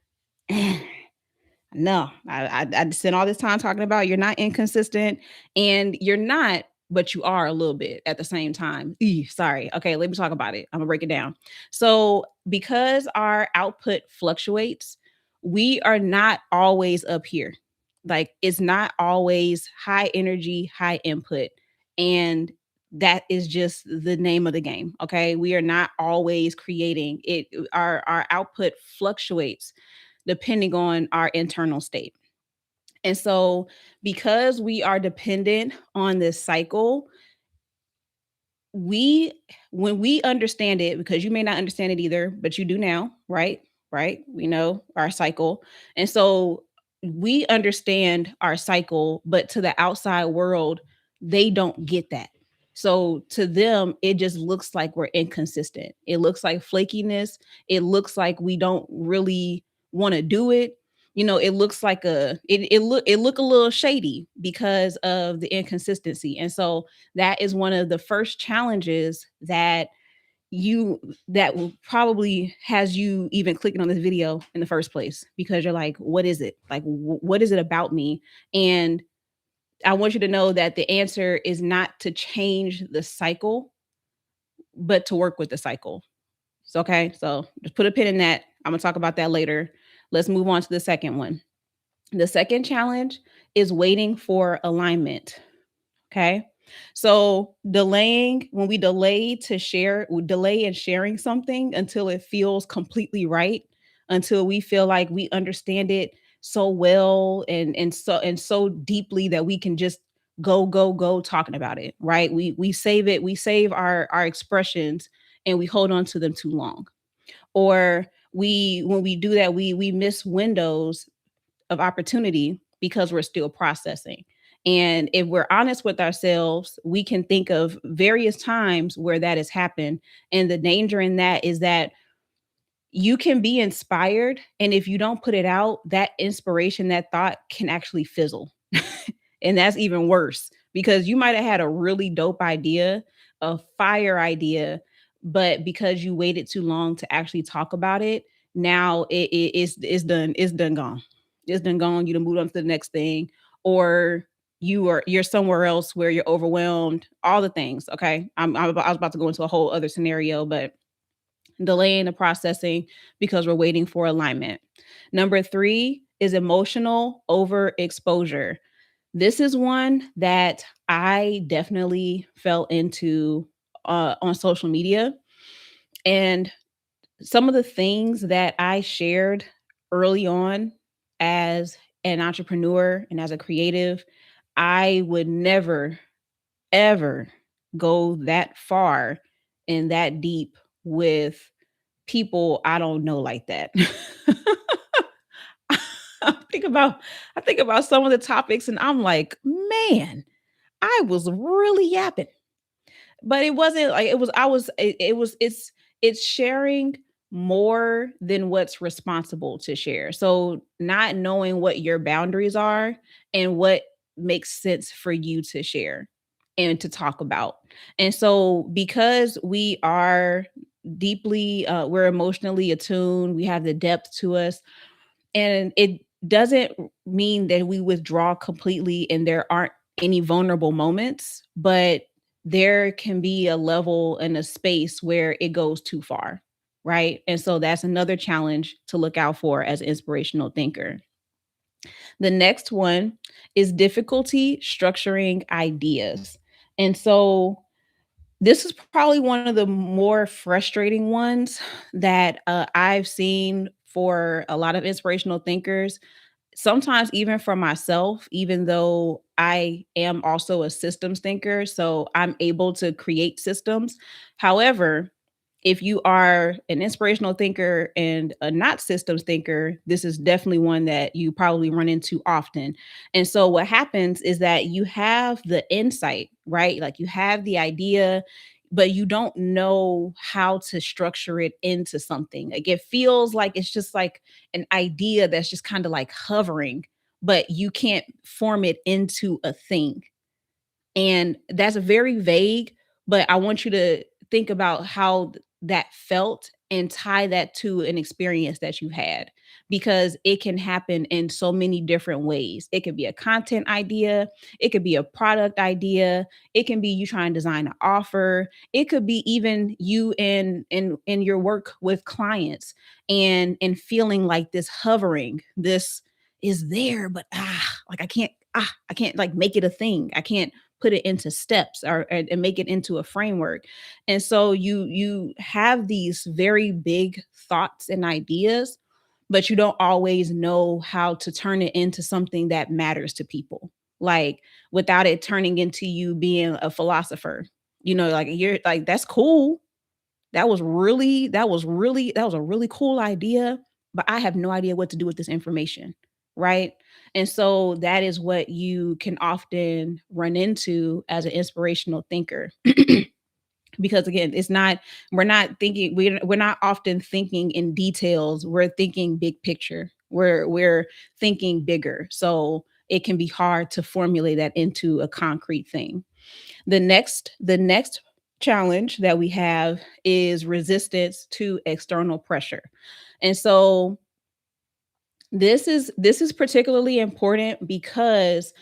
No, I spent all this time talking about you're not inconsistent and you're not, but you are a little bit at the same time. Sorry. Okay, let me talk about it. I'm gonna break it down. So, because our output fluctuates, we are not always up here. Like, it's not always high energy, high input. And that is just the name of the game. Okay. We are not always creating it. Our output fluctuates depending on our internal state. And so, because we are dependent on this cycle, we when we understand it, because you may not understand it either, but you do now, right? Right? We know our cycle. And so we understand our cycle, but to the outside world, they don't get that. So to them, it just looks like we're inconsistent. It looks like flakiness. It looks like we don't really want to do it. It looks like it look a little shady because of the inconsistency. And so that is one of the first challenges you that will probably has you even clicking on this video in the first place, because you're like, what is it, like, what is it about me? And I want you to know that the answer is not to change the cycle, but to work with the cycle. So, okay, so just put a pin in that. I'm gonna talk about that later. Let's move on to the second one. The second challenge is waiting for alignment. Okay. So when we delay in sharing something until it feels completely right, until we feel like we understand it so well and so deeply that we can just go talking about it, right? We save it, we save our expressions and we hold on to them too long. Or when we do that, we miss windows of opportunity because we're still processing. And if we're honest with ourselves, we can think of various times where that has happened. And the danger in that is that you can be inspired. And if you don't put it out, that inspiration, that thought can actually fizzle. And that's even worse because you might have had a really dope idea, a fire idea, but because you waited too long to actually talk about it, now it's done. It's done gone. It's done gone. You done moved on to the next thing, or you're somewhere else where you're overwhelmed. All the things. Okay, I was about to go into a whole other scenario, but delaying the processing because we're waiting for alignment. Number three is emotional overexposure. This is one that I definitely fell into on social media. And some of the things that I shared early on as an entrepreneur and as a creative, I would never, ever go that far and that deep with people I don't know like that. I think about some of the topics and I'm like, man, I was really yapping. But it wasn't like it was it's sharing more than what's responsible to share. So not knowing what your boundaries are and what makes sense for you to share and to talk about. And so because we are we're emotionally attuned, we have the depth to us, and it doesn't mean that we withdraw completely and there aren't any vulnerable moments, but there can be a level and a space where it goes too far, right? And so that's another challenge to look out for as an inspirational thinker. The next one is difficulty structuring ideas. And so this is probably one of the more frustrating ones that I've seen for a lot of inspirational thinkers, sometimes even for myself, even though I am also a systems thinker, so I'm able to create systems. However, if you are an inspirational thinker and a not systems thinker, this is definitely one that you probably run into often. And so what happens is that you have the insight, right? Like you have the idea, but you don't know how to structure it into something. Like it feels like it's just like an idea that's just kind of like hovering, but you can't form it into a thing. And that's very vague, but I want you to think about how that felt and tie that to an experience that you've had, because it can happen in so many different ways. It could be a content idea, it could be a product idea, it can be you trying to design an offer, it could be even you in your work with clients and feeling like this hovering, this is there, but like I can't like make it a thing. I can't put it into steps or and make it into a framework. And so you have these very big thoughts and ideas, but you don't always know how to turn it into something that matters to people. Like without it turning into you being a philosopher. Like you're like that's cool. That was a really cool idea, but I have no idea what to do with this information, right? And so that is what you can often run into as an inspirational thinker. Because again, it's not we're not often thinking in details. We're thinking big picture. We're thinking bigger. So it can be hard to formulate that into a concrete thing. The next challenge that we have is resistance to external pressure. And so this is particularly important because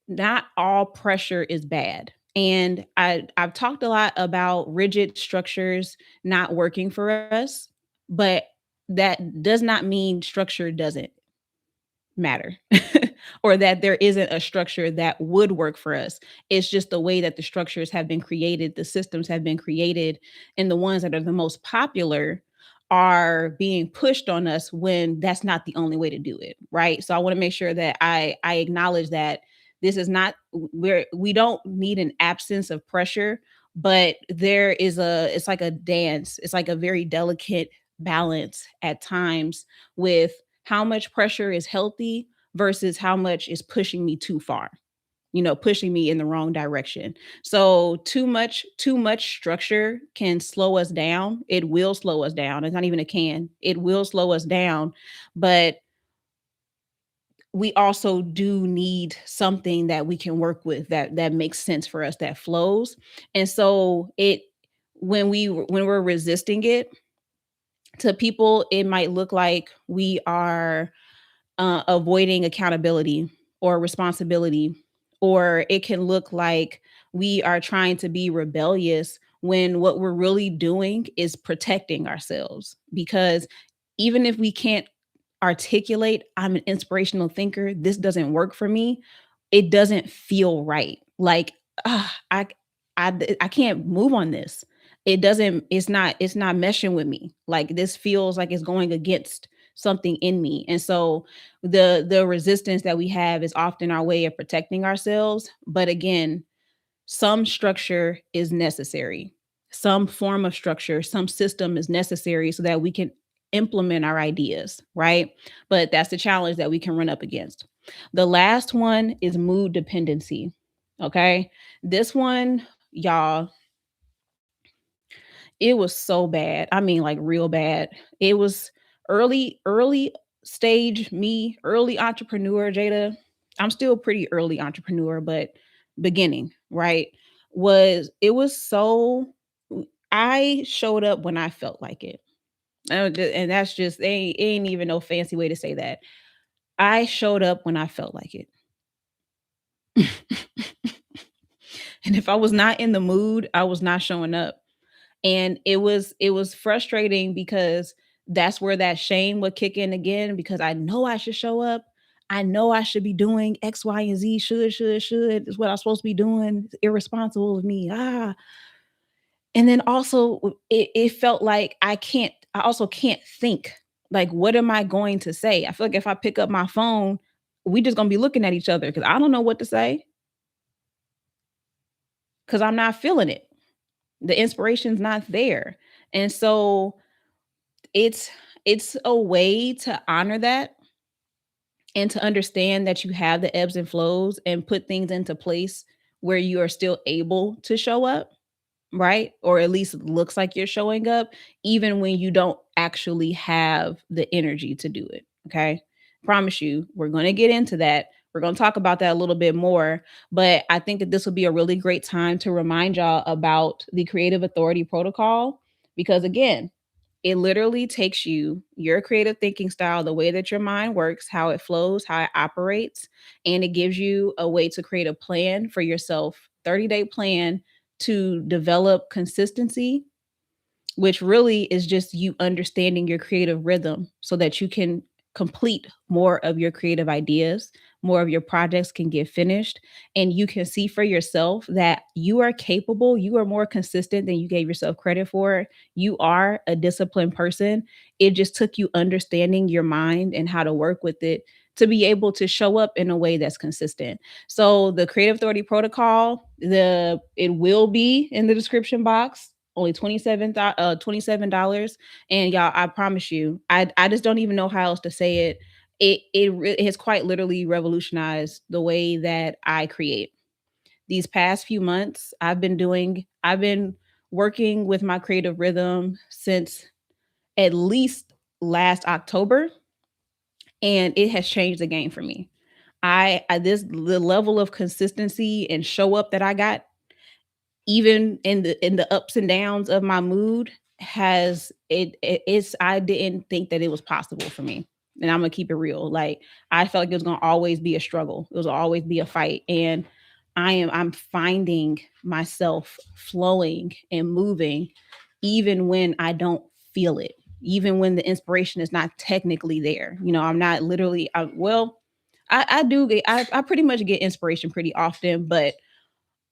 not all pressure is bad. And I've talked a lot about rigid structures not working for us, but that does not mean structure doesn't matter or that there isn't a structure that would work for us. It's just the way that the structures have been created, the systems have been created, and the ones that are the most popular are being pushed on us when that's not the only way to do it, right? So I want to make sure that I acknowledge that this is not where we don't need an absence of pressure, but there is it's like a dance. It's like a very delicate balance at times with how much pressure is healthy versus how much is pushing me too far, pushing me in the wrong direction. So too much structure can slow us down. It will slow us down. It's not even a can. It will slow us down, but we also do need something that we can work with that makes sense for us, that flows. And so it when we're resisting it, to people it might look like we are avoiding accountability or responsibility, or it can look like we are trying to be rebellious when what we're really doing is protecting ourselves. Because even if we can't articulate, I'm an inspirational thinker, this doesn't work for me, it doesn't feel right. Like, ah, I can't move on this. It's not meshing with me. Like this feels like it's going against something in me. And so the resistance that we have is often our way of protecting ourselves. But again, some structure is necessary. Some form of structure, some system is necessary so that we can implement our ideas, right? But that's the challenge that we can run up against. The last one is mood dependency. Okay. This one, y'all, it was so bad. I mean, like real bad. It was early stage me, early entrepreneur, Jada. I'm still pretty early entrepreneur, but beginning, right? Was it was so I showed up when I felt like it. And that's just ain't even no fancy way to say that. I showed up when I felt like it. And if I was not in the mood, I was not showing up. And it was frustrating because that's where that shame would kick in again because I know I should show up. I know I should be doing X, Y, and Z. Should is what I'm supposed to be doing. It's irresponsible of me. And then also it felt like I also can't think. Like, what am I going to say? I feel like if I pick up my phone, we just gonna be looking at each other because I don't know what to say because I'm not feeling it. The inspiration's not there. And so it's it's a way to honor that and to understand that you have the ebbs and flows and put things into place where you are still able to show up, right? Or at least looks like you're showing up, even when you don't actually have the energy to do it. Okay. Promise you, we're going to get into that. We're going to talk about that a little bit more. But I think that this would be a really great time to remind y'all about the creative authority protocol. Because again, it literally takes you, your creative thinking style, the way that your mind works, how it flows, how it operates, and it gives you a way to create a plan for yourself, 30-day plan to develop consistency, which really is just you understanding your creative rhythm so that you can complete more of your creative ideas, more of your projects can get finished, and you can see for yourself that you are capable, you are more consistent than you gave yourself credit for. You are a disciplined person. It just took you understanding your mind and how to work with it to be able to show up in a way that's consistent. So the Creative Authority Protocol, it will be in the description box. Only $27. And y'all, I promise you, I just don't even know how else to say it. It has quite literally revolutionized the way that I create. These past few months, I've been working with my creative rhythm since at least last October, and it has changed the game for me. I this the level of consistency and show up that I got even in the ups and downs of my mood it's I didn't think that it was possible for me. And I'm gonna keep it real. Like, I felt like it was gonna always be a struggle. It was always be a fight. And I'm finding myself flowing and moving even when I don't feel it, even when the inspiration is not technically there. I'm not literally I do get I pretty much get inspiration pretty often, but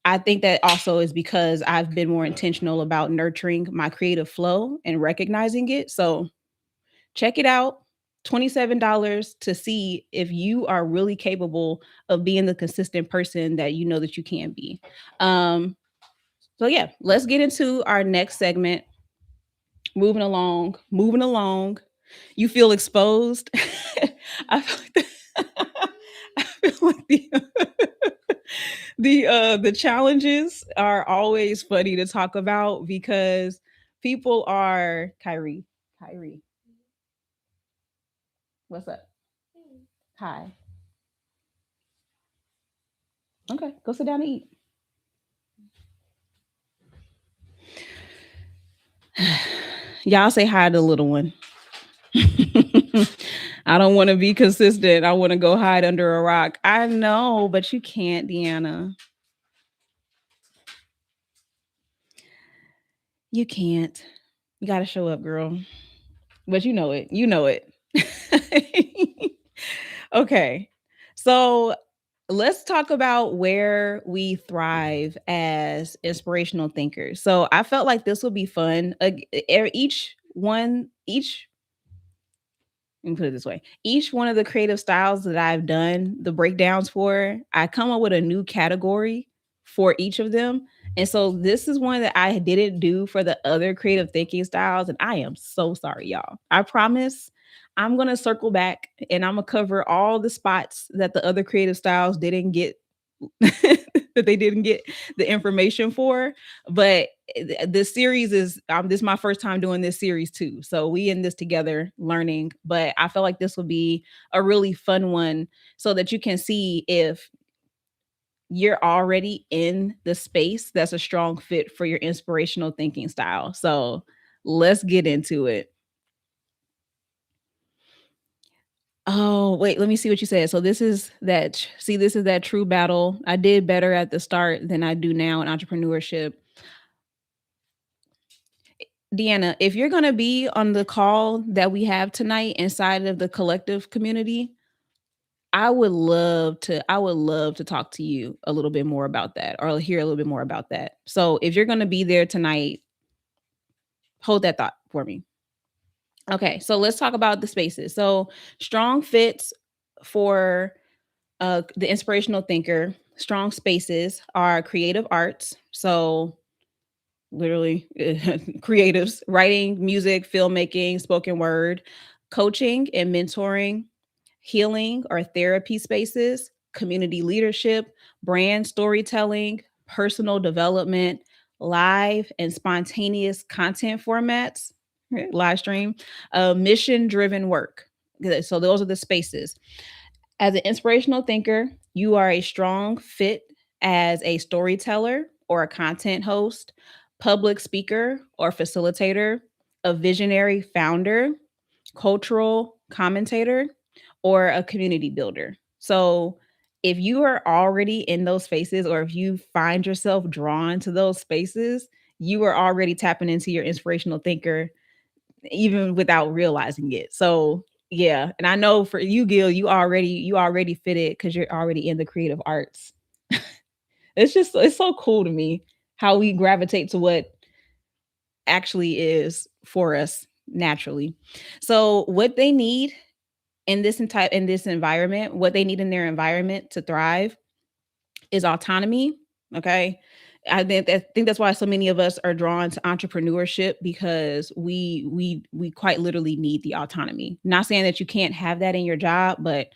I think that also is because I've been more intentional about nurturing my creative flow and recognizing it. So check it out. $27 to see if you are really capable of being the consistent person that you know that you can be. So yeah, let's get into our next segment. Moving along. You feel exposed. I feel like I feel like the challenges are always funny to talk about because people are Kyrie, what's up? Hi. Okay, go sit down and eat. Y'all say hi to the little one. I don't want to be consistent. I want to go hide under a rock. I know, but you can't, Deanna. You can't. You got to show up, girl. But you know it. You know it. Okay. So let's talk about where we thrive as inspirational thinkers. So I felt like this would be fun. Let me put it this way. Each one of the creative styles that I've done the breakdowns for, I come up with a new category for each of them. And so this is one that I didn't do for the other creative thinking styles. And I am so sorry, y'all. I promise I'm going to circle back and I'm going to cover all the spots that the other creative styles didn't get that they didn't get the information for. But the series is this is my first time doing this series too. So we in this together learning. But I feel like this will be a really fun one so that you can see if you're already in the space that's a strong fit for your inspirational thinking style. So let's get into it. Oh, wait, let me see what you said. So this is that true battle. I did better at the start than I do now in entrepreneurship. Deanna, if you're going to be on the call that we have tonight inside of the collective community, I would love to talk to you a little bit more about that or hear a little bit more about that. So if you're going to be there tonight, hold that thought for me. Okay, so let's talk about the spaces. So strong fits for the inspirational thinker. Strong spaces are creative arts. So literally creatives, writing, music, filmmaking, spoken word, coaching and mentoring, healing or therapy spaces, community leadership, brand storytelling, personal development, live and spontaneous content formats, live stream, mission driven work. So those are the spaces. As an inspirational thinker, you are a strong fit as a storyteller or a content host, public speaker or facilitator, a visionary founder, cultural commentator, or a community builder. So, if you are already in those spaces or if you find yourself drawn to those spaces, you are already tapping into your inspirational thinker even without realizing it. So, yeah, and I know for you, Gil, you already fit it because you're already in the creative arts. It's so cool to me how we gravitate to what actually is for us naturally. So what they need in this environment, what they need in their environment to thrive is autonomy. Okay. I think that's why so many of us are drawn to entrepreneurship because we quite literally need the autonomy. Not saying that you can't have that in your job, but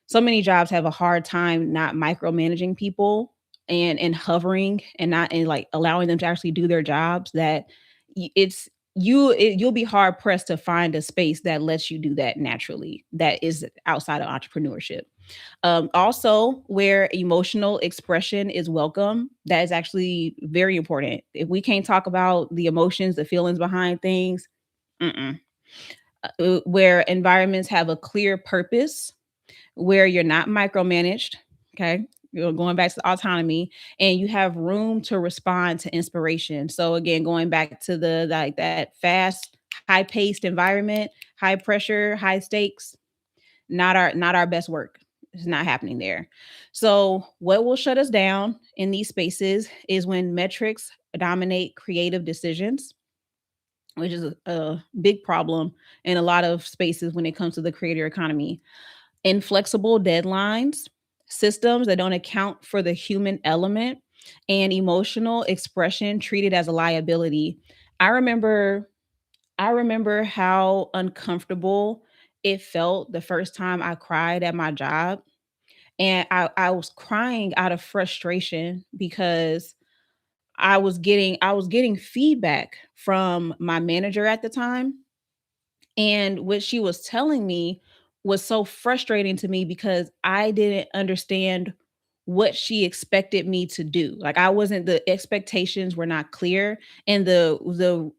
so many jobs have a hard time not micromanaging people and hovering and not and like allowing them to actually do their jobs that it's you'll be hard pressed to find a space that lets you do that naturally that is outside of entrepreneurship. Also, where emotional expression is welcome, that is actually very important. If we can't talk about the emotions, the feelings behind things, mm-mm. Where environments have a clear purpose, where you're not micromanaged, okay? You're going back to the autonomy and you have room to respond to inspiration. So again, going back to the like that fast, high-paced environment, high pressure, high stakes, not our best work. It's not happening there. So what will shut us down in these spaces is when metrics dominate creative decisions, which is a big problem in a lot of spaces when it comes to the creator economy. Inflexible deadlines, systems that don't account for the human element, and emotional expression treated as a liability. I remember I remember how uncomfortable it felt the first time I cried at my job. And I was crying out of frustration because I was getting feedback from my manager at the time, and what she was telling me was so frustrating to me because I didn't understand what she expected me to do. Like I wasn't the expectations were not clear and the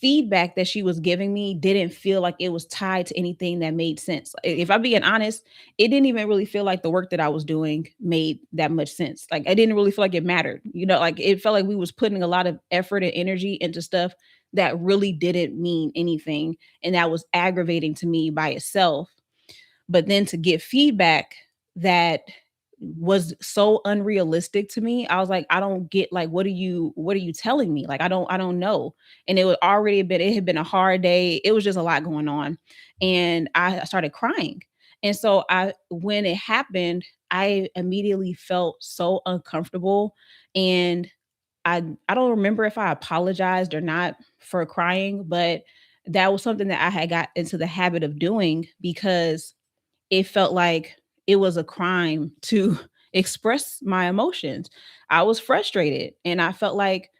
feedback that she was giving me didn't feel like it was tied to anything that made sense. If I'm being honest, it didn't even really feel like the work that I was doing made that much sense. Like I didn't really feel like it mattered. You know, like it felt like we was putting a lot of effort and energy into stuff that really didn't mean anything and that was aggravating to me by itself. But then to get feedback that was so unrealistic to me. I was like, I don't get like what are you telling me? Like I don't know. And it had been a hard day. It was just a lot going on. And I started crying. And so I when it happened, I immediately felt so uncomfortable and I don't remember if I apologized or not for crying, but that was something that I had got into the habit of doing because it felt like it was a crime to express my emotions. I was frustrated and I felt like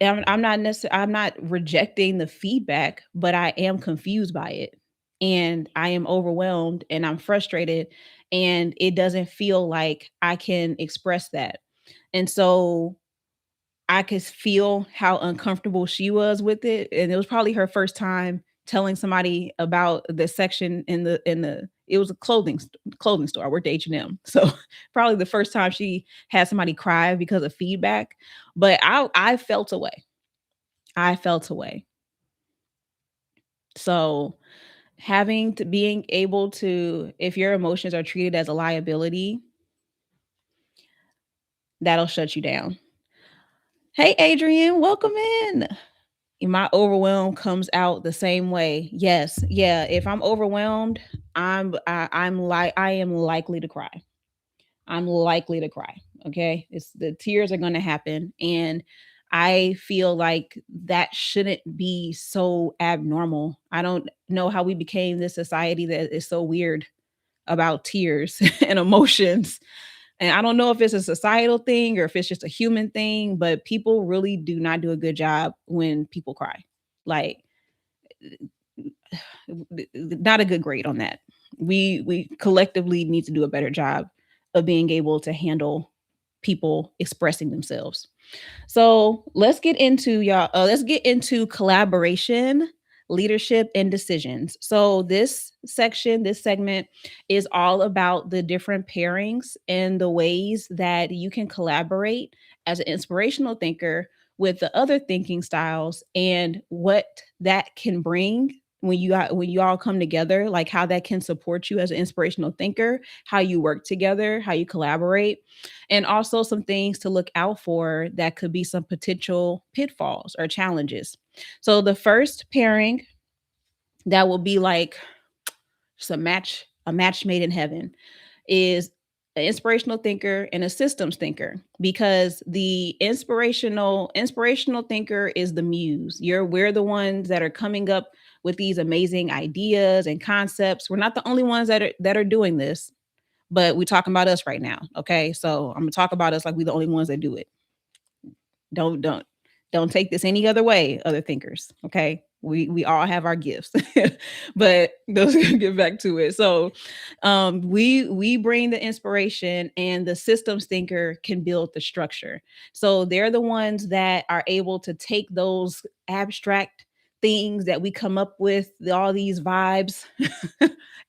I'm not rejecting the feedback, but I am confused by it. And I am overwhelmed and I'm frustrated. and it doesn't feel like I can express that. And so I could feel how uncomfortable she was with it, and it was probably her first time telling somebody about the section in the it was a clothing store. I worked at H&M. So probably the first time she had somebody cry because of feedback, but I felt away. I felt away. So having to being able to if your emotions are treated as a liability, that'll shut you down. Hey Adrian, welcome in. My overwhelm comes out the same way. Yes, yeah. If I'm overwhelmed, I am likely to cry. I'm likely to cry. Okay, it's the tears are going to happen, and I feel like that shouldn't be so abnormal. I don't know how we became this society that is so weird about tears and emotions. And I don't know if it's a societal thing or if it's just a human thing, but people really do not do a good job when people cry. Like not a good grade on that. We collectively need to do a better job of being able to handle people expressing themselves. So let's get into y'all. Let's get into collaboration, leadership, and decisions. So this segment is all about the different pairings and the ways that you can collaborate as an inspirational thinker with the other thinking styles and what that can bring when you all come together, like how that can support you as an inspirational thinker, how you work together, how you collaborate, and also some things to look out for that could be some potential pitfalls or challenges. So the first pairing that will be like just a match made in heaven is an inspirational thinker and a systems thinker, because the inspirational thinker is the muse. We're the ones that are coming up with these amazing ideas and concepts. We're not the only ones that are doing this, but we're talking about us right now. Okay. So I'm gonna talk about us like we're the only ones that do it. Don't take this any other way, other thinkers. Okay. We all have our gifts. But those get back to it. So we bring the inspiration, and the systems thinker can build the structure. So they're the ones that are able to take those abstract things that we come up with, all these vibes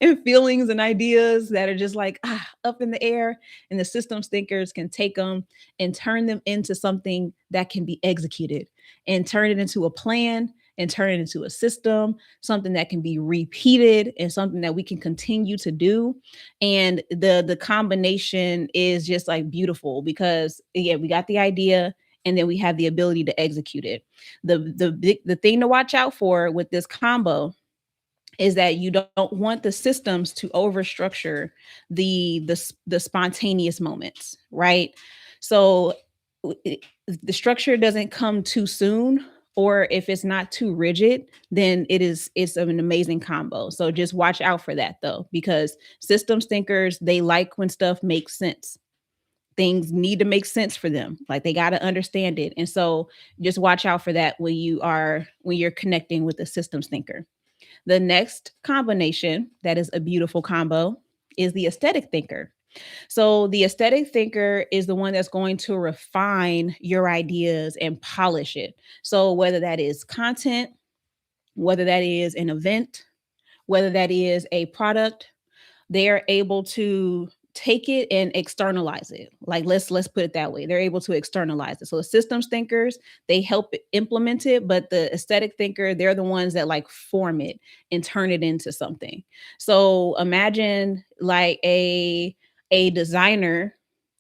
and feelings and ideas that are just like up in the air, and the systems thinkers can take them and turn them into something that can be executed, and turn it into a plan, and turn it into a system, something that can be repeated, and something that we can continue to do. And the combination is just like beautiful, because again, we got the idea, and then we have the ability to execute it. The thing to watch out for with this combo is that you don't want the systems to overstructure the spontaneous moments, right? So the structure doesn't come too soon, or if it's not too rigid, then it's an amazing combo. So just watch out for that though, because systems thinkers, they like when stuff makes sense. Things need to make sense for them. Like they got to understand it. And so just watch out for that when you're connecting with a systems thinker. The next combination that is a beautiful combo is the aesthetic thinker. So the aesthetic thinker is the one that's going to refine your ideas and polish it. So whether that is content, whether that is an event, whether that is a product, they are able to take it and externalize it. Like let's put it that way. They're able to externalize it. So the systems thinkers, they help implement it, but the aesthetic thinker, they're the ones that like form it and turn it into something. So imagine like a designer,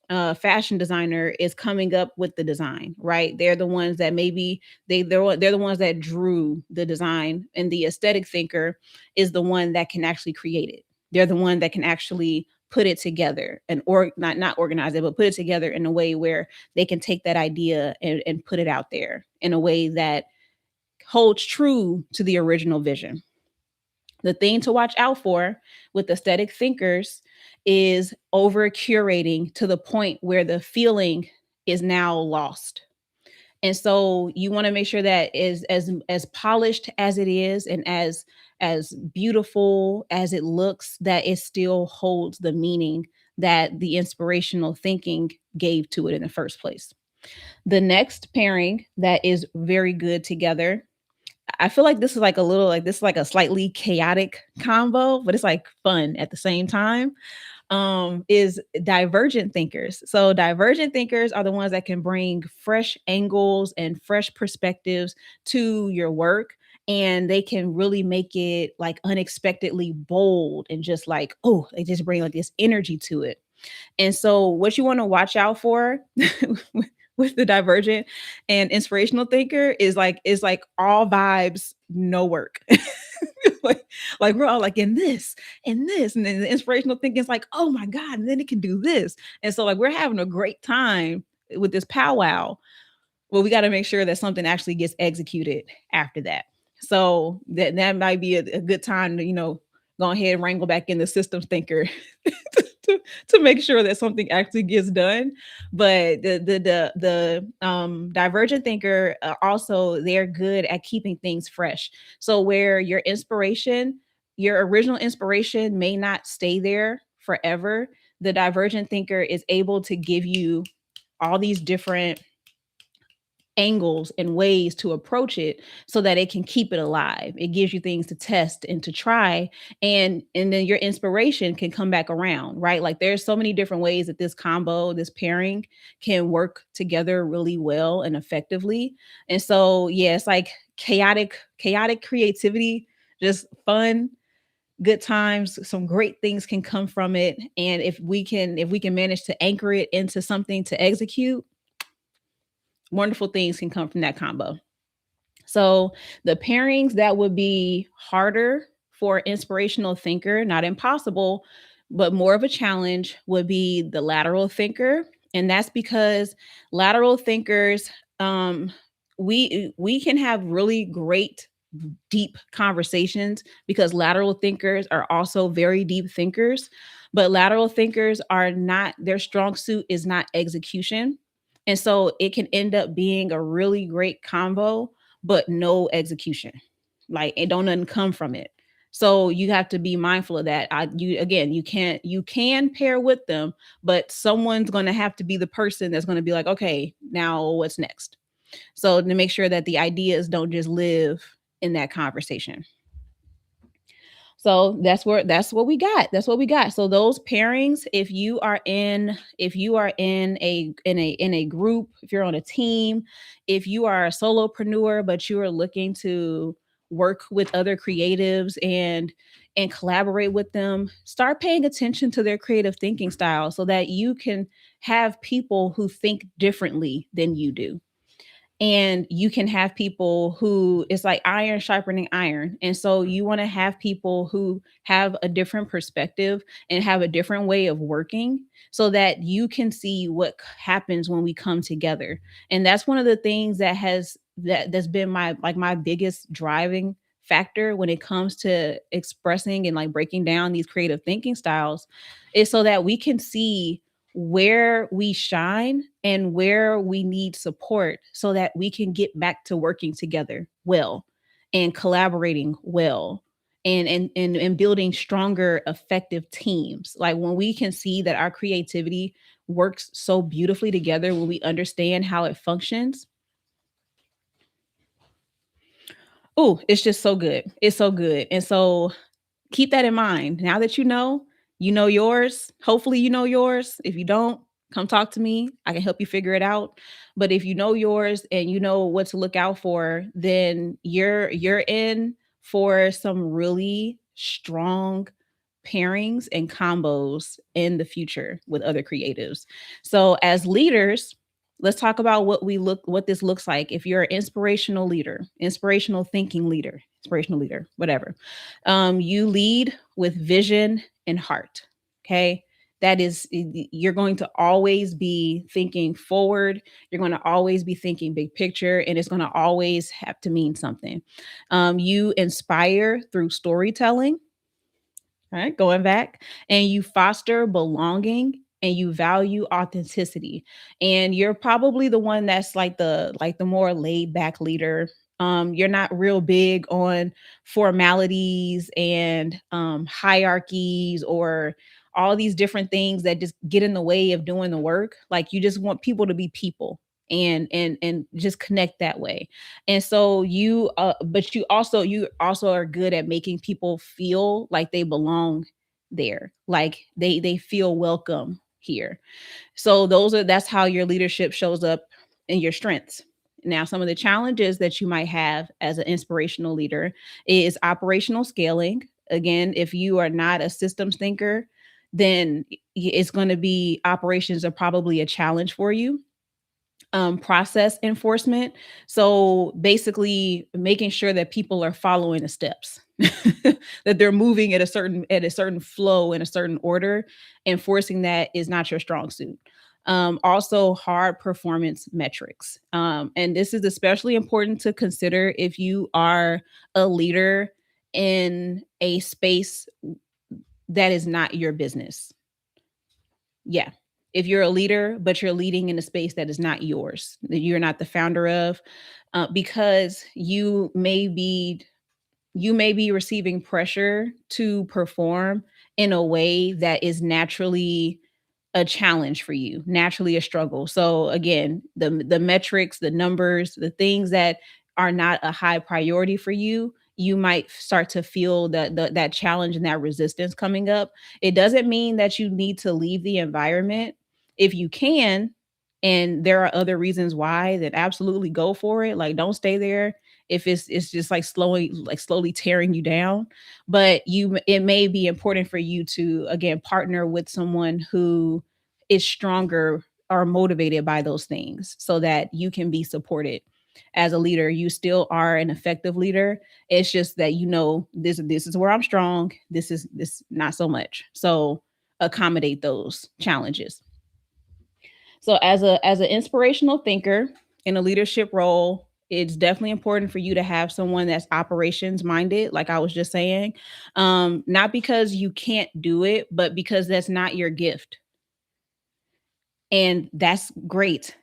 fashion designer is coming up with the design, right? They're the ones that maybe they're the ones that drew the design, and the aesthetic thinker is the one that can actually create it. They're the one that can actually put it together and or not organize it, but put it together in a way where they can take that idea and put it out there in a way that holds true to the original vision. The thing to watch out for with aesthetic thinkers is over curating to the point where the feeling is now lost. And so you want to make sure that is as polished as it is and as beautiful as it looks, that it still holds the meaning that the inspirational thinking gave to it in the first place. The next pairing that is very good together, I feel like this is like a little like this is like a slightly chaotic combo, but it's like fun at the same time, is divergent thinkers. So divergent thinkers are the ones that can bring fresh angles and fresh perspectives to your work, and they can really make it like unexpectedly bold and just like, oh, they just bring like this energy to it. And so what you want to watch out for with the divergent and inspirational thinker is like all vibes, no work. like, like we're all like in this, and then the inspirational thinking is like, oh my God, and then it can do this. And so like we're having a great time with this powwow. Well, we got to make sure that something actually gets executed after that. So that might be a good time to, go ahead and wrangle back in the systems thinker to make sure that something actually gets done. But the divergent thinker, also they're good at keeping things fresh. So where your original inspiration may not stay there forever, the divergent thinker is able to give you all these different angles and ways to approach it so that it can keep it alive. It gives you things to test and to try, and then your inspiration can come back around, right? Like there's so many different ways that this combo, this pairing can work together really well and effectively. And so, yeah, it's like chaotic creativity, just fun, good times, some great things can come from it. And if we can manage to anchor it into something to execute, wonderful things can come from that combo. So the pairings that would be harder for inspirational thinker, not impossible, but more of a challenge would be the lateral thinker. And that's because lateral thinkers, um, we can have really great deep conversations because lateral thinkers are also very deep thinkers, but lateral thinkers are not, their strong suit is not execution. And so it can end up being a really great combo, but no execution. Like it don't nothing come from it. So you have to be mindful of that. You can pair with them, but someone's going to have to be the person that's going to be like, okay, now what's next? So to make sure that the ideas don't just live in that conversation. So that's what we got. That's what we got. So those pairings, if you are in a group, if you're on a team, if you are a solopreneur but you are looking to work with other creatives and collaborate with them, start paying attention to their creative thinking style so that you can have people who think differently than you do, and you can have people who, it's like iron sharpening iron. And so you want to have people who have a different perspective and have a different way of working so that you can see what happens when we come together. And that's one of the things that's been my biggest driving factor when it comes to expressing and like breaking down these creative thinking styles, is so that we can see where we shine and where we need support so that we can get back to working together well and collaborating well and building stronger effective teams. Like when we can see that our creativity works so beautifully together, when we understand how it functions, oh, it's just so good. It's so good. And so keep that in mind. Now that you know yours. Hopefully, you know yours. If you don't, come talk to me. I can help you figure it out. But if you know yours and you know what to look out for, then you're in for some really strong pairings and combos in the future with other creatives. So as leaders, let's talk about what this looks like. If you're an inspirational leader, inspirational thinking leader, inspirational leader, whatever, you lead with vision and heart. Okay. That is, you're going to always be thinking forward. You're going to always be thinking big picture, and it's going to always have to mean something. You inspire through storytelling, right? Going back, and you foster belonging and you value authenticity. And you're probably the one that's like the more laid back leader. You're not real big on formalities and hierarchies or all these different things that just get in the way of doing the work. Like you just want people to be people and just connect that way. And so but you also are good at making people feel like they belong there, like they feel welcome here. So that's how your leadership shows up in your strengths. Now, some of the challenges that you might have as an inspirational leader is operational scaling. Again, if you are not a systems thinker, then it's going to be operations are probably a challenge for you. Process enforcement. So basically making sure that people are following the steps, that they're moving at a certain flow in a certain order. Enforcing that is not your strong suit. Also, hard performance metrics. And this is especially important to consider if you are a leader in a space that is not your business. Yeah. If you're a leader, but you're leading in a space that is not yours, that you're not the founder of, because you may be receiving pressure to perform in a way that is naturally a challenge for you, naturally a struggle. So again, the metrics, the numbers, the things that are not a high priority for you, you might start to feel that challenge and that resistance coming up. It doesn't mean that you need to leave the environment. If you can, and there are other reasons why, then absolutely go for it. Like don't stay there if it's just like slowly tearing you down. But it may be important for you to again partner with someone who is stronger or motivated by those things so that you can be supported. As a leader, you still are an effective leader. It's just that this is where I'm strong, this not so much. So accommodate those challenges. So as an inspirational thinker in a leadership role, it's definitely important for you to have someone that's operations minded, like I was just saying. Not because you can't do it, but because that's not your gift. And that's great.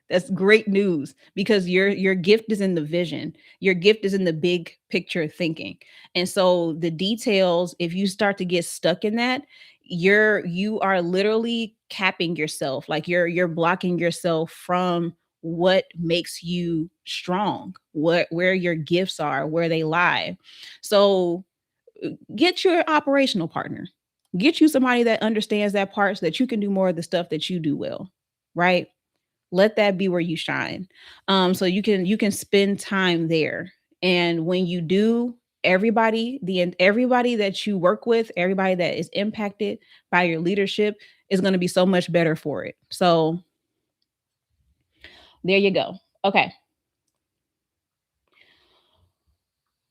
That's great news because your gift is in the vision. Your gift is in the big picture thinking. And so the details, if you start to get stuck in that, you are literally capping yourself. Like you're blocking yourself from what makes you strong, what where your gifts are, where they lie. So get your operational partner. Get you somebody that understands that part so that you can do more of the stuff that you do well, right? Let that be where you shine. So you can spend time there. And when you do, everybody that you work with, everybody that is impacted by your leadership is going to be so much better for it. So there you go. Okay.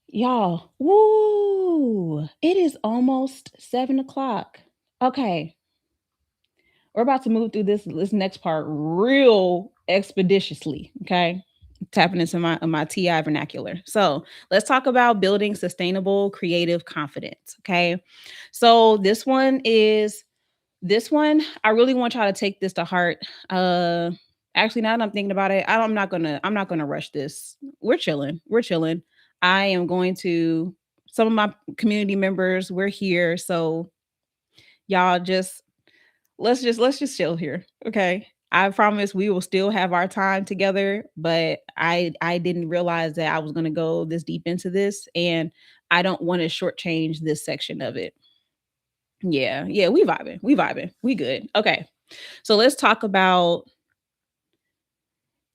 Y'all, woo! It is almost 7 o'clock. Okay, we're about to move through this next part real expeditiously. Okay, tapping into my TI vernacular. So let's talk about building sustainable creative confidence. Okay, so this one I really want y'all to take this to heart. Actually, now that I'm thinking about it, I'm not gonna rush this. We're chilling. I am going to some of my community members. We're here, so y'all just let's just chill here. Okay. I promise we will still have our time together, but I didn't realize that I was gonna go this deep into this, and I don't want to shortchange this section of it. Yeah, yeah, we good. Okay, so let's talk about.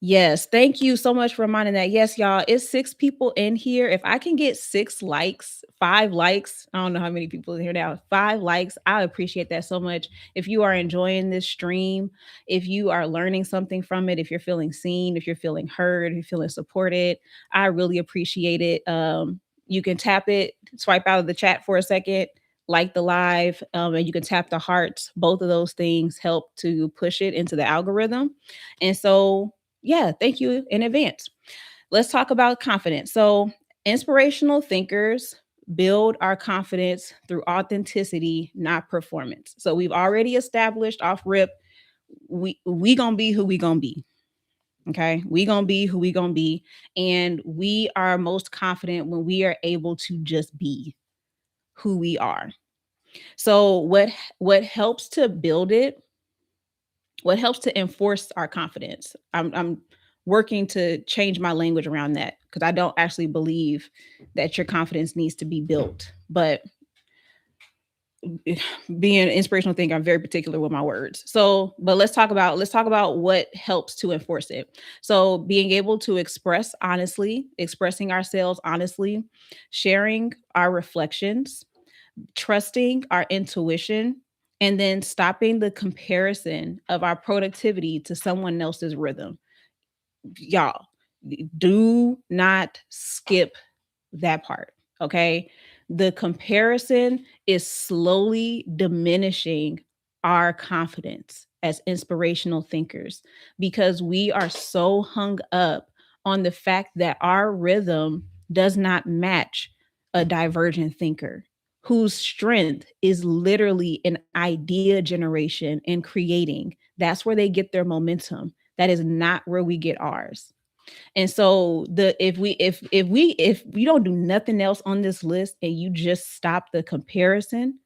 Yes, thank you so much for reminding that. Yes, y'all, it's 6 people in here. If I can get 6 likes, 5 likes, I don't know how many people in here now, 5 likes, I appreciate that so much. If you are enjoying this stream, if you are learning something from it, if you're feeling seen, if you're feeling heard, if you're feeling supported, I really appreciate it. You can tap it, swipe out of the chat for a second, like the live, and you can tap the hearts. Both of those things help to push it into the algorithm. And so yeah, thank you in advance. Let's talk about confidence. So, inspirational thinkers build our confidence through authenticity, not performance. So we've already established off rip, we gonna be who we gonna be. Okay, we gonna be who we gonna be, and we are most confident when we are able to just be who we are. So what helps to build it, what helps to enforce our confidence? I'm working to change my language around that because I don't actually believe that your confidence needs to be built. But being an inspirational thinker, I'm very particular with my words. So, but let's talk about what helps to enforce it. So, being able to express honestly, expressing ourselves honestly, sharing our reflections, trusting our intuition, and then stopping the comparison of our productivity to someone else's rhythm. Y'all, do not skip that part. Okay. The comparison is slowly diminishing our confidence as inspirational thinkers because we are so hung up on the fact that our rhythm does not match a divergent thinker whose strength is literally in idea generation and creating. That's where they get their momentum. That is not where we get ours. And so the if you don't do nothing else on this list and you just stop the comparison,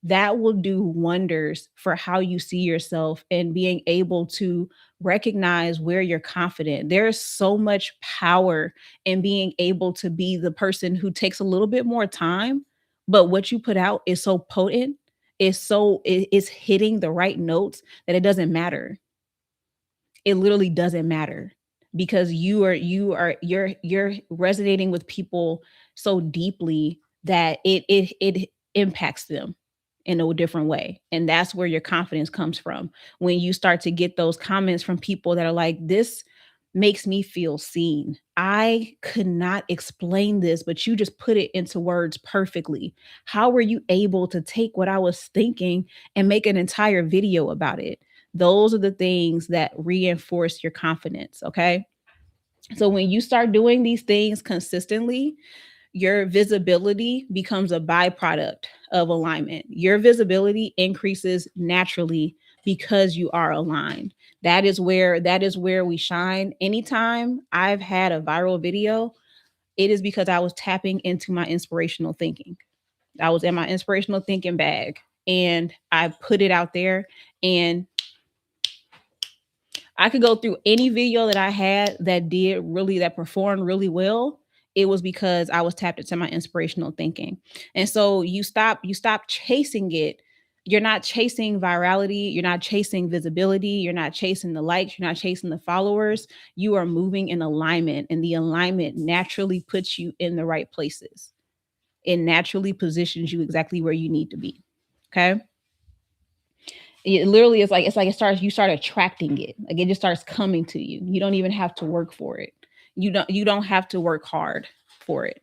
that will do wonders for how you see yourself and being able to recognize where you're confident. There's so much power in being able to be the person who takes a little bit more time, but what you put out is so potent, it's hitting the right notes that it doesn't matter. It literally doesn't matter because you're resonating with people so deeply that it impacts them in a different way. And that's where your confidence comes from. When you start to get those comments from people that are like, this makes me feel seen. I could not explain this, but you just put it into words perfectly. How were you able to take what I was thinking and make an entire video about it? Those are the things that reinforce your confidence. Okay. So when you start doing these things consistently, your visibility becomes a byproduct of alignment. Your visibility increases naturally because you are aligned. That is where we shine. Anytime I've had a viral video, it is because I was tapping into my inspirational thinking. I was in my inspirational thinking bag and I put it out there, and I could go through any video that I had that performed really well. It was because I was tapped into my inspirational thinking. And so you stop chasing it. You're not chasing virality, you're not chasing visibility, you're not chasing the likes, you're not chasing the followers. You are moving in alignment, and the alignment naturally puts you in the right places. It naturally positions you exactly where you need to be. Okay? It literally is like you start attracting it. Like it just starts coming to you. You don't even have to work for it. You don't have to work hard for it.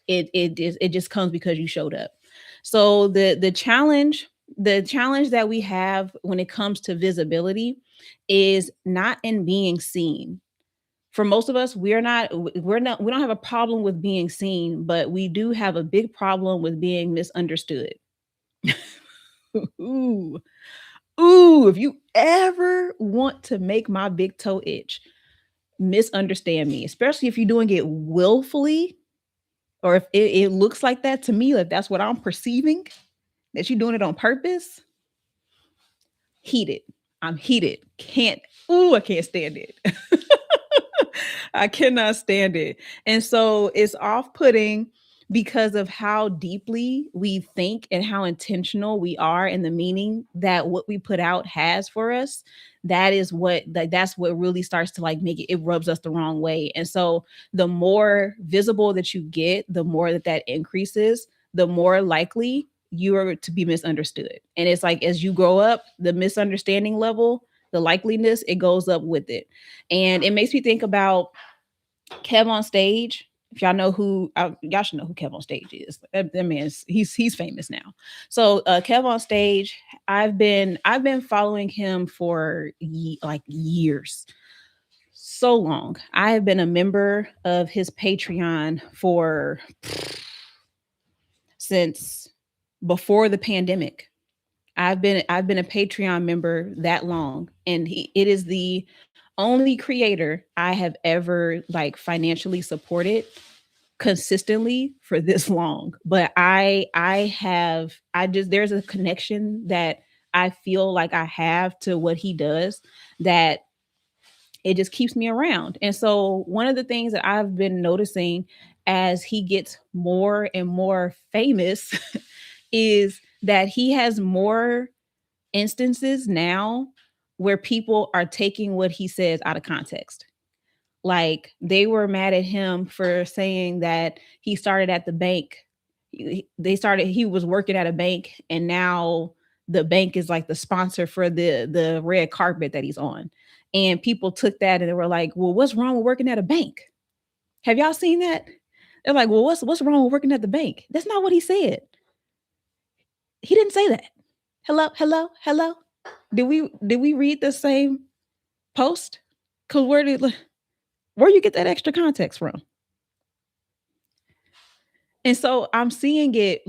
It just comes because you showed up. So the challenge that we have when it comes to visibility is not in being seen. For most of us, we don't have a problem with being seen, but we do have a big problem with being misunderstood. Ooh. Ooh, if you ever want to make my big toe itch, misunderstand me, especially if you're doing it willfully, or if it looks like that to me, like that's what I'm perceiving, that you're doing it on purpose. Heated. I'm heated. I can't stand it. I cannot stand it. And so it's off putting because of how deeply we think and how intentional we are in the meaning that what we put out has for us. That's what really starts to like make it rubs us the wrong way. And so the more visible that you get, the more that increases, the more likely you are to be misunderstood. And it's like as you grow up, the misunderstanding level, the likeliness, it goes up with it. And it makes me think about Kev on Stage. If y'all know y'all should know who Kev on Stage is. That man's he's famous now. So Kev on Stage, I've been following him for like years, so long. I have been a member of his Patreon for since before the pandemic. I've been a Patreon member that long, and it is the only creator I have ever like financially supported consistently for this long. But I just there's a connection that I feel like I have to what he does, that it just keeps me around. And so one of the things that I've been noticing as he gets more and more famous is that he has more instances now where people are taking what he says out of context. Like they were mad at him for saying that he started at the bank. He was working at a bank, and now the bank is like the sponsor for the red carpet that he's on. And people took that and they were like, "Well, what's wrong with working at a bank? Have y'all seen that?" They're like, "Well, what's wrong with working at the bank?" That's not what he said. He didn't say that. Hello, hello, hello. Did we read the same post? Cause where you get that extra context from? And so I'm seeing it,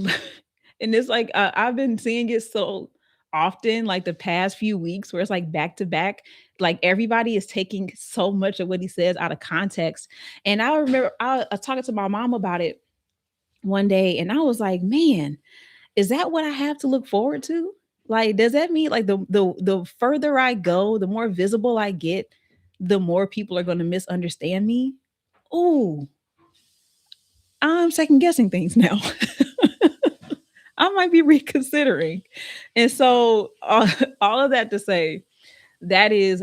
and it's like I've been seeing it so often, like the past few weeks, where it's like back to back. Like everybody is taking so much of what he says out of context. And I remember I was talking to my mom about it one day, and I was like, "Man, is that what I have to look forward to? Like, does that mean like the further I go, the more visible I get, the more people are going to misunderstand me?" Oh, I'm second guessing things now. I might be reconsidering. And so, all of that to say, that is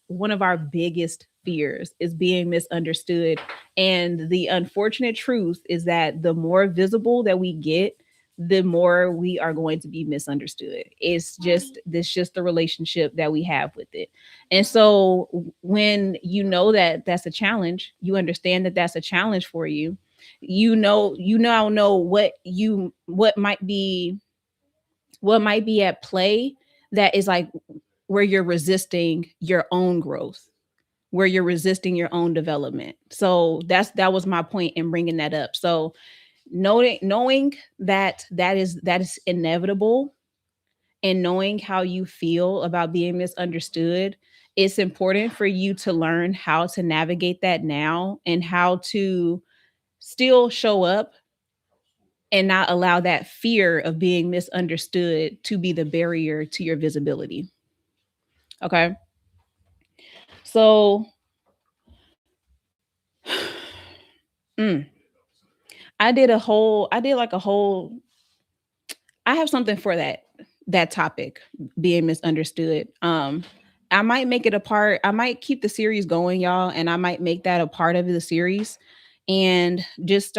one of our biggest fears is being misunderstood. And the unfortunate truth is that the more visible that we get, the more we are going to be misunderstood. It's just the relationship that we have with it. And so when you know that that's a challenge, you understand that that's a challenge for you. You now know what might be at play, that is like where you're resisting your own growth, where you're resisting your own development. So that was my point in bringing that up. So knowing that that is inevitable, and knowing how you feel about being misunderstood, it's important for you to learn how to navigate that now, and how to still show up and not allow that fear of being misunderstood to be the barrier to your visibility. Okay. So mm, I did like a whole, I have something for that topic, being misunderstood. I might make it a part. I might keep the series going, y'all, and I might make that a part of the series, and just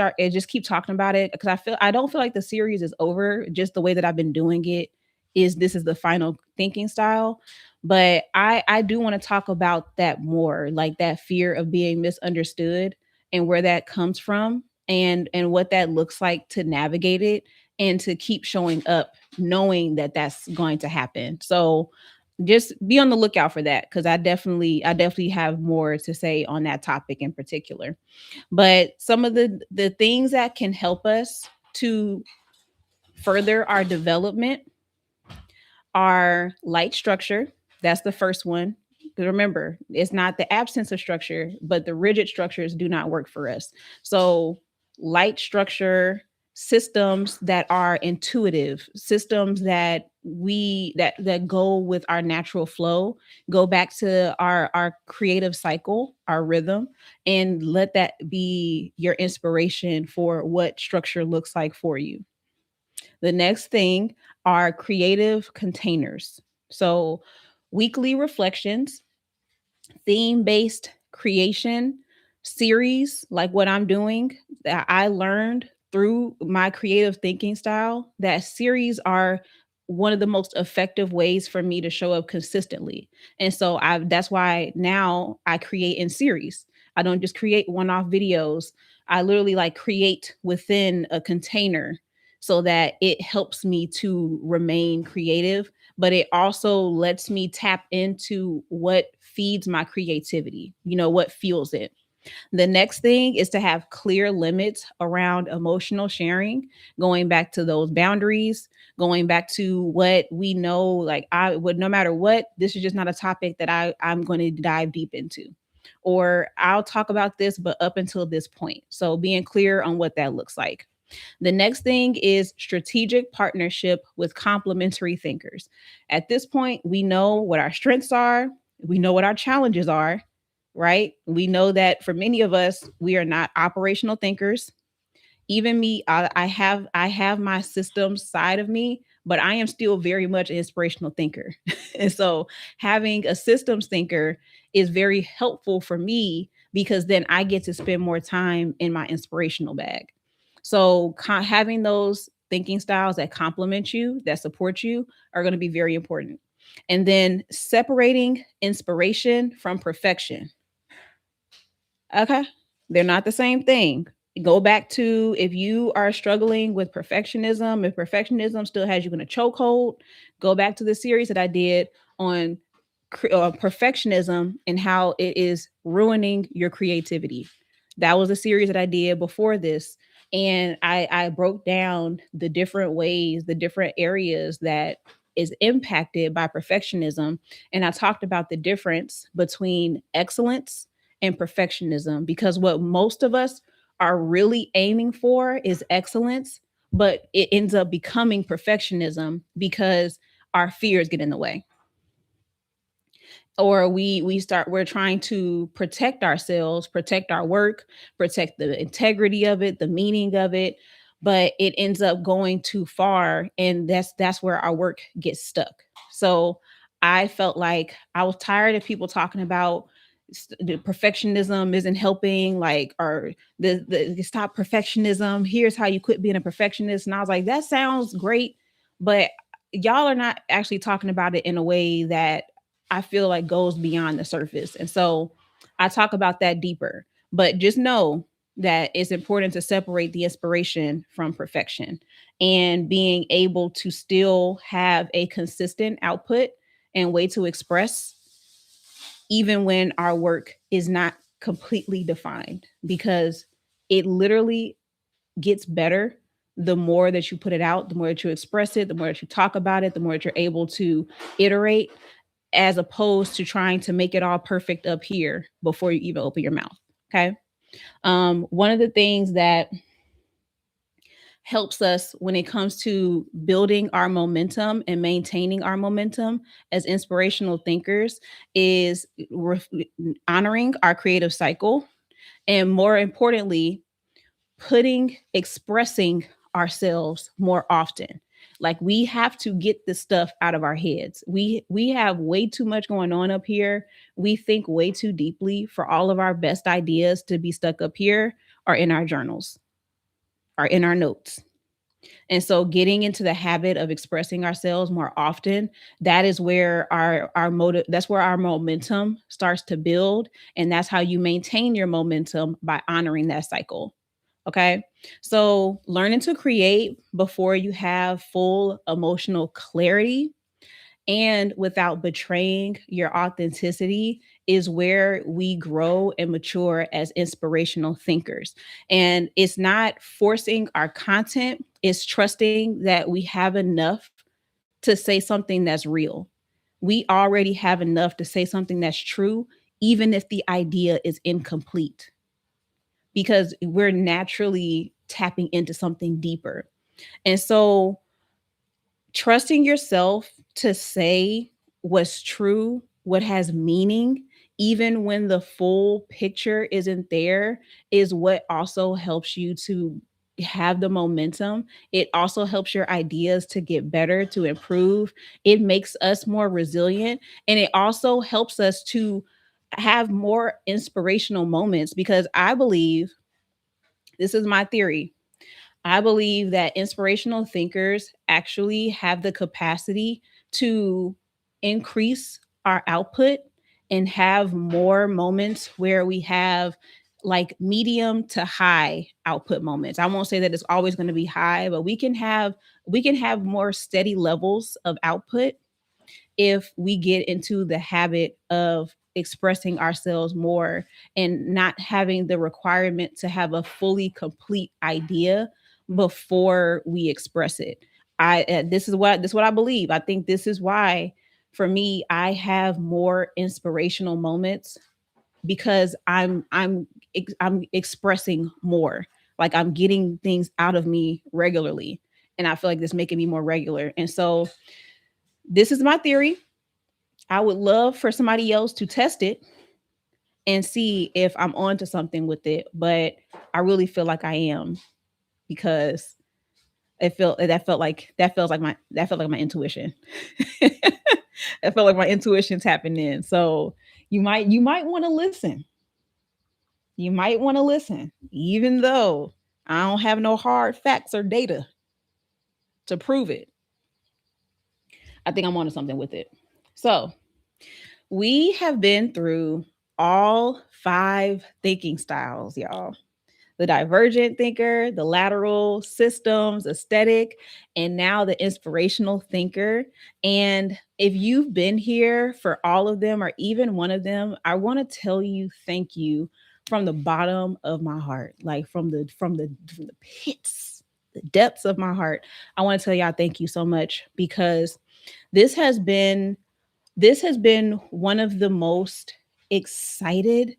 keep talking about it, because I don't feel like the series is over. Just the way that I've been doing it is this is the final thinking style. But I do want to talk about that more, like that fear of being misunderstood, and where that comes from, and what that looks like to navigate it, and to keep showing up knowing that that's going to happen. So just be on the lookout for that, because I definitely have more to say on that topic in particular. But some of the things that can help us to further our development are light structure. That's the first one. 'Cause remember, it's not the absence of structure, but the rigid structures do not work for us. So, light structure, systems that are intuitive, systems that go with our natural flow, go back to our creative cycle, our rhythm, and let that be your inspiration for what structure looks like for you. The next thing are creative containers. So, weekly reflections, theme based creation series, like what I'm doing, that I learned through my creative thinking style, that series are one of the most effective ways for me to show up consistently. And so that's why now I create in series. I don't just create one-off videos. I literally like create within a container, so that it helps me to remain creative, but it also lets me tap into what feeds my creativity, what fuels it. The next thing is to have clear limits around emotional sharing, going back to those boundaries, going back to what we know, like I would, no matter what, this is just not a topic that I'm going to dive deep into. Or I'll talk about this, but up until this point. So being clear on what that looks like. The next thing is strategic partnership with complementary thinkers. At this point, we know what our strengths are, we know what our challenges are, right? We know that for many of us, we are not operational thinkers. Even me, I have my systems side of me, but I am still very much an inspirational thinker. And so having a systems thinker is very helpful for me because then I get to spend more time in my inspirational bag. So having those thinking styles that complement you, that support you, are going to be very important. And then separating inspiration from perfection. Okay. They're not the same thing. Go back to, if you are struggling with perfectionism, if perfectionism still has you in a chokehold, go back to the series that I did on perfectionism and how it is ruining your creativity. That was a series that I did before this. And I broke down the different ways, the different areas that is impacted by perfectionism. And I talked about the difference between excellence and perfectionism, because what most of us are really aiming for is excellence, but it ends up becoming perfectionism because our fears get in the way. Or we're trying to protect ourselves, protect our work, protect the integrity of it, the meaning of it, but it ends up going too far, and that's where our work gets stuck. So I felt like I was tired of people talking about the perfectionism isn't helping, like, or the stop perfectionism, here's how you quit being a perfectionist. And I was like, that sounds great, but y'all are not actually talking about it in a way that I feel like goes beyond the surface. And so I talk about that deeper. But just know that it's important to separate the inspiration from perfection, and being able to still have a consistent output and way to express, even when our work is not completely defined, because it literally gets better the more that you put it out, the more that you express it, the more that you talk about it, the more that you're able to iterate, as opposed to trying to make it all perfect up here before you even open your mouth. Okay. One of the things that helps us when it comes to building our momentum and maintaining our momentum as inspirational thinkers is honoring our creative cycle, and more importantly, expressing ourselves more often. Like, we have to get this stuff out of our heads. We have way too much going on up here. We think way too deeply for all of our best ideas to be stuck up here or in our journals or in our notes. And so getting into the habit of expressing ourselves more often, that is where our motive, that's where our momentum starts to build, and that's how you maintain your momentum, by honoring that cycle. Okay. So learning to create before you have full emotional clarity and without betraying your authenticity is where we grow and mature as inspirational thinkers. And it's not forcing our content, it's trusting that we have enough to say something that's real. We already have enough to say something that's true, even if the idea is incomplete, because we're naturally tapping into something deeper. And so trusting yourself to say what's true, what has meaning, even when the full picture isn't there, is what also helps you to have the momentum. It also helps your ideas to get better, to improve. It makes us more resilient. And it also helps us to have more inspirational moments, because I believe, this is my theory, I believe that inspirational thinkers actually have the capacity to increase our output and have more moments where we have like medium to high output moments. I won't say that it's always going to be high, but we can have more steady levels of output if we get into the habit of expressing ourselves more and not having the requirement to have a fully complete idea before we express it. This is what I believe. I think this is why for me I have more inspirational moments because I'm expressing more. Like I'm getting things out of me regularly, and I feel like this making me more regular. And so this is my theory. I would love for somebody else to test it and see if I'm onto something with it, but I really feel like I am because that felt like my intuition. That felt like my intuition tapping in. So you might want to listen. You might want to listen, even though I don't have no hard facts or data to prove it. I think I'm onto something with it. So we have been through all 5 thinking styles, y'all: the divergent thinker, the lateral, systems, aesthetic, and now the inspirational thinker. And if you've been here for all of them or even one of them, I want to tell you thank you from the bottom of my heart, like from the pits, the depths of my heart. I want to tell y'all thank you so much because this has been this has been one of the excited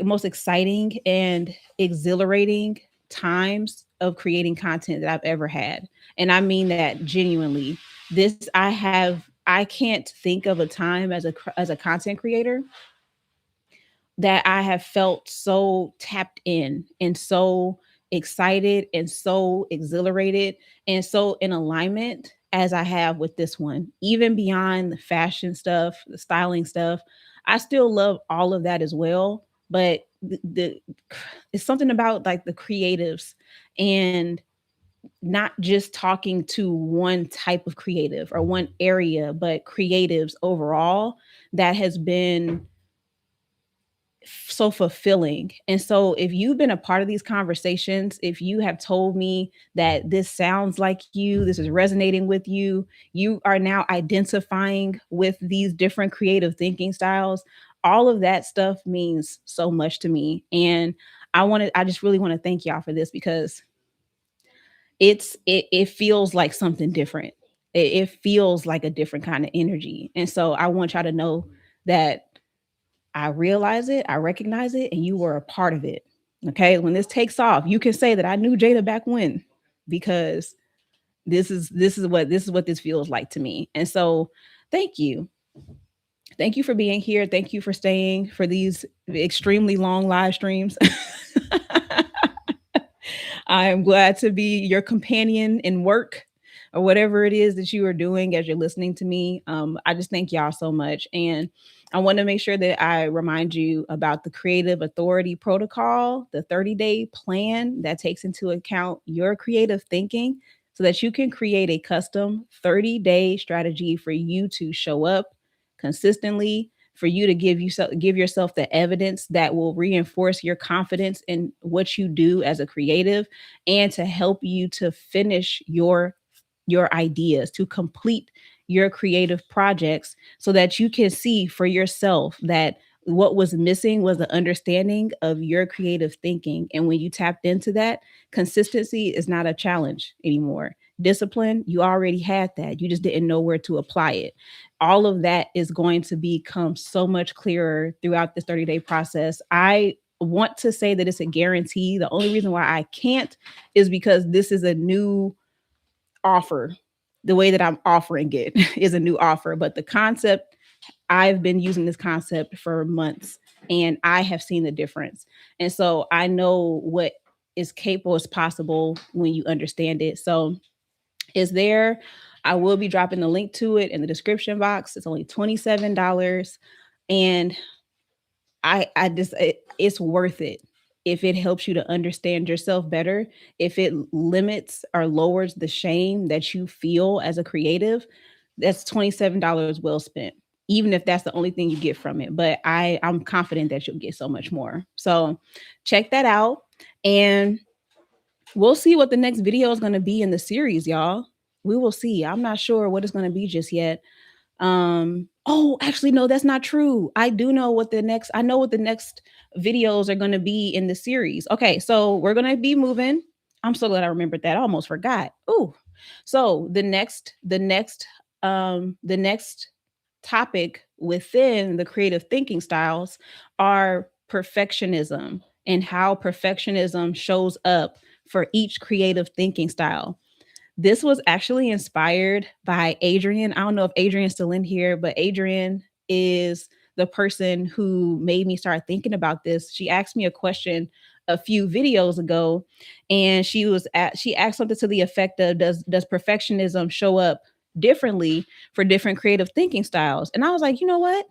most exciting and exhilarating times of creating content that I've ever had. And I mean that genuinely. I can't think of a time as a content creator that I have felt so tapped in and so excited and so exhilarated and so in alignment as I have with this one. Even beyond the fashion stuff, the styling stuff, I still love all of that as well. But it's something about like the creatives and not just talking to one type of creative or one area, but creatives overall that has been so fulfilling. And so if you've been a part of these conversations, if you have told me that this sounds like you, this is resonating with you, you are now identifying with these different creative thinking styles, all of that stuff means so much to me. And I just really want to thank y'all for this because it feels like something different. It feels like a different kind of energy. And so I want y'all to know that I realize it, I recognize it, and you were a part of it. Okay. When this takes off, you can say that I knew Jada back when, because this is what this feels like to me. And so thank you. Thank you for being here. Thank you for staying for these extremely long live streams. I am glad to be your companion in work or whatever it is that you are doing as you're listening to me. I just thank y'all so much. And I want to make sure that I remind you about the Creative Authority Protocol, the 30-day plan that takes into account your creative thinking so that you can create a custom 30-day strategy for you to show up consistently, for you to give yourself the evidence that will reinforce your confidence in what you do as a creative, and to help you to finish your ideas, to complete your creative projects so that you can see for yourself that what was missing was the understanding of your creative thinking. And when you tapped into that, consistency is not a challenge anymore. Discipline, you already had that. You just didn't know where to apply it. All of that is going to become so much clearer throughout this 30-day process. I want to say that it's a guarantee. The only reason why I can't is because this is a new offer. The way that I'm offering it is a new offer, but the concept, I've been using this concept for months and I have seen the difference. And so I know what is capable is possible when you understand it. So is there. I will be dropping the link to it in the description box. It's only $27. And it's worth it if it helps you to understand yourself better, if it limits or lowers the shame that you feel as a creative. That's $27 well spent, even if that's the only thing you get from it. But I'm confident that you'll get so much more. So check that out. And we'll see what the next video is going to be in the series, y'all. We will see. I'm not sure what it's going to be just yet, Oh, actually, no, that's not true. I know what the next videos are gonna be in the series. Okay, so we're gonna be moving. I'm so glad I remembered that. I almost forgot. Ooh. So the next topic within the creative thinking styles are perfectionism and how perfectionism shows up for each creative thinking style. This was actually inspired by Adrian. I don't know if Adrian's still in here, but Adrian is the person who made me start thinking about this. She asked me a question a few videos ago, and she asked something to the effect of, does perfectionism show up differently for different creative thinking styles? And I was like, you know what?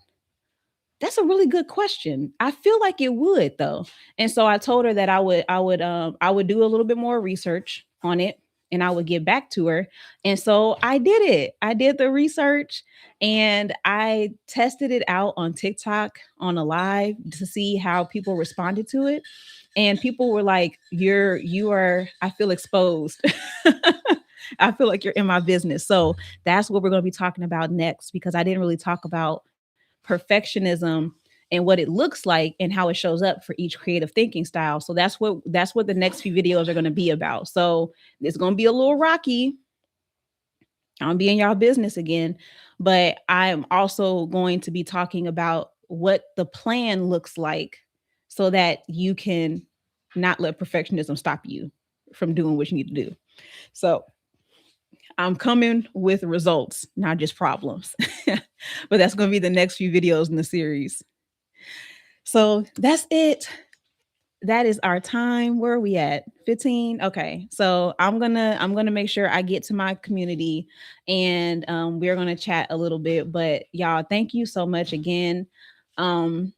That's a really good question. I feel like it would though. And so I told her that I would do a little bit more research on it and I would get back to her. And so I did it. I did the research and I tested it out on TikTok on a live to see how people responded to it. And people were like, you are, I feel exposed. I feel like you're in my business. So that's what we're going to be talking about next because I didn't really talk about perfectionism and what it looks like and how it shows up for each creative thinking style. So that's what the next few videos are going to be about. So it's going to be a little rocky. I'm be in y'all business again, but I'm also going to be talking about what the plan looks like so that you can not let perfectionism stop you from doing what you need to do. So I'm coming with results, not just problems. But that's going to be the next few videos in the series. So that's it. That is our time. Where are we at? 15. Okay. So I'm gonna make sure I get to my community and we're gonna chat a little bit. But y'all, thank you so much again. Um,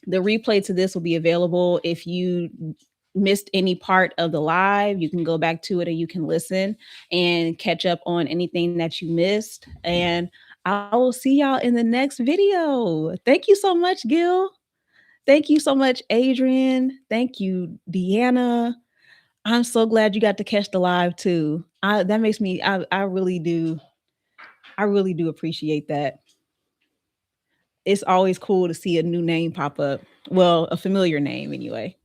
the replay to this will be available if you missed any part of the live. You can go back to it and you can listen and catch up on anything that you missed. And I will see y'all in the next video. Thank you so much, Gil. Thank you so much, Adrian. Thank you, Deanna. I'm so glad you got to catch the live too. That makes me, I really do appreciate that. It's always cool to see a new name pop up. Well, a familiar name anyway.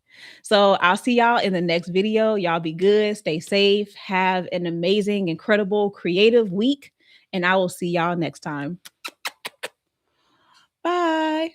So I'll see y'all in the next video. Y'all be good, stay safe, have an amazing, incredible, creative week. And I will see y'all next time. Bye.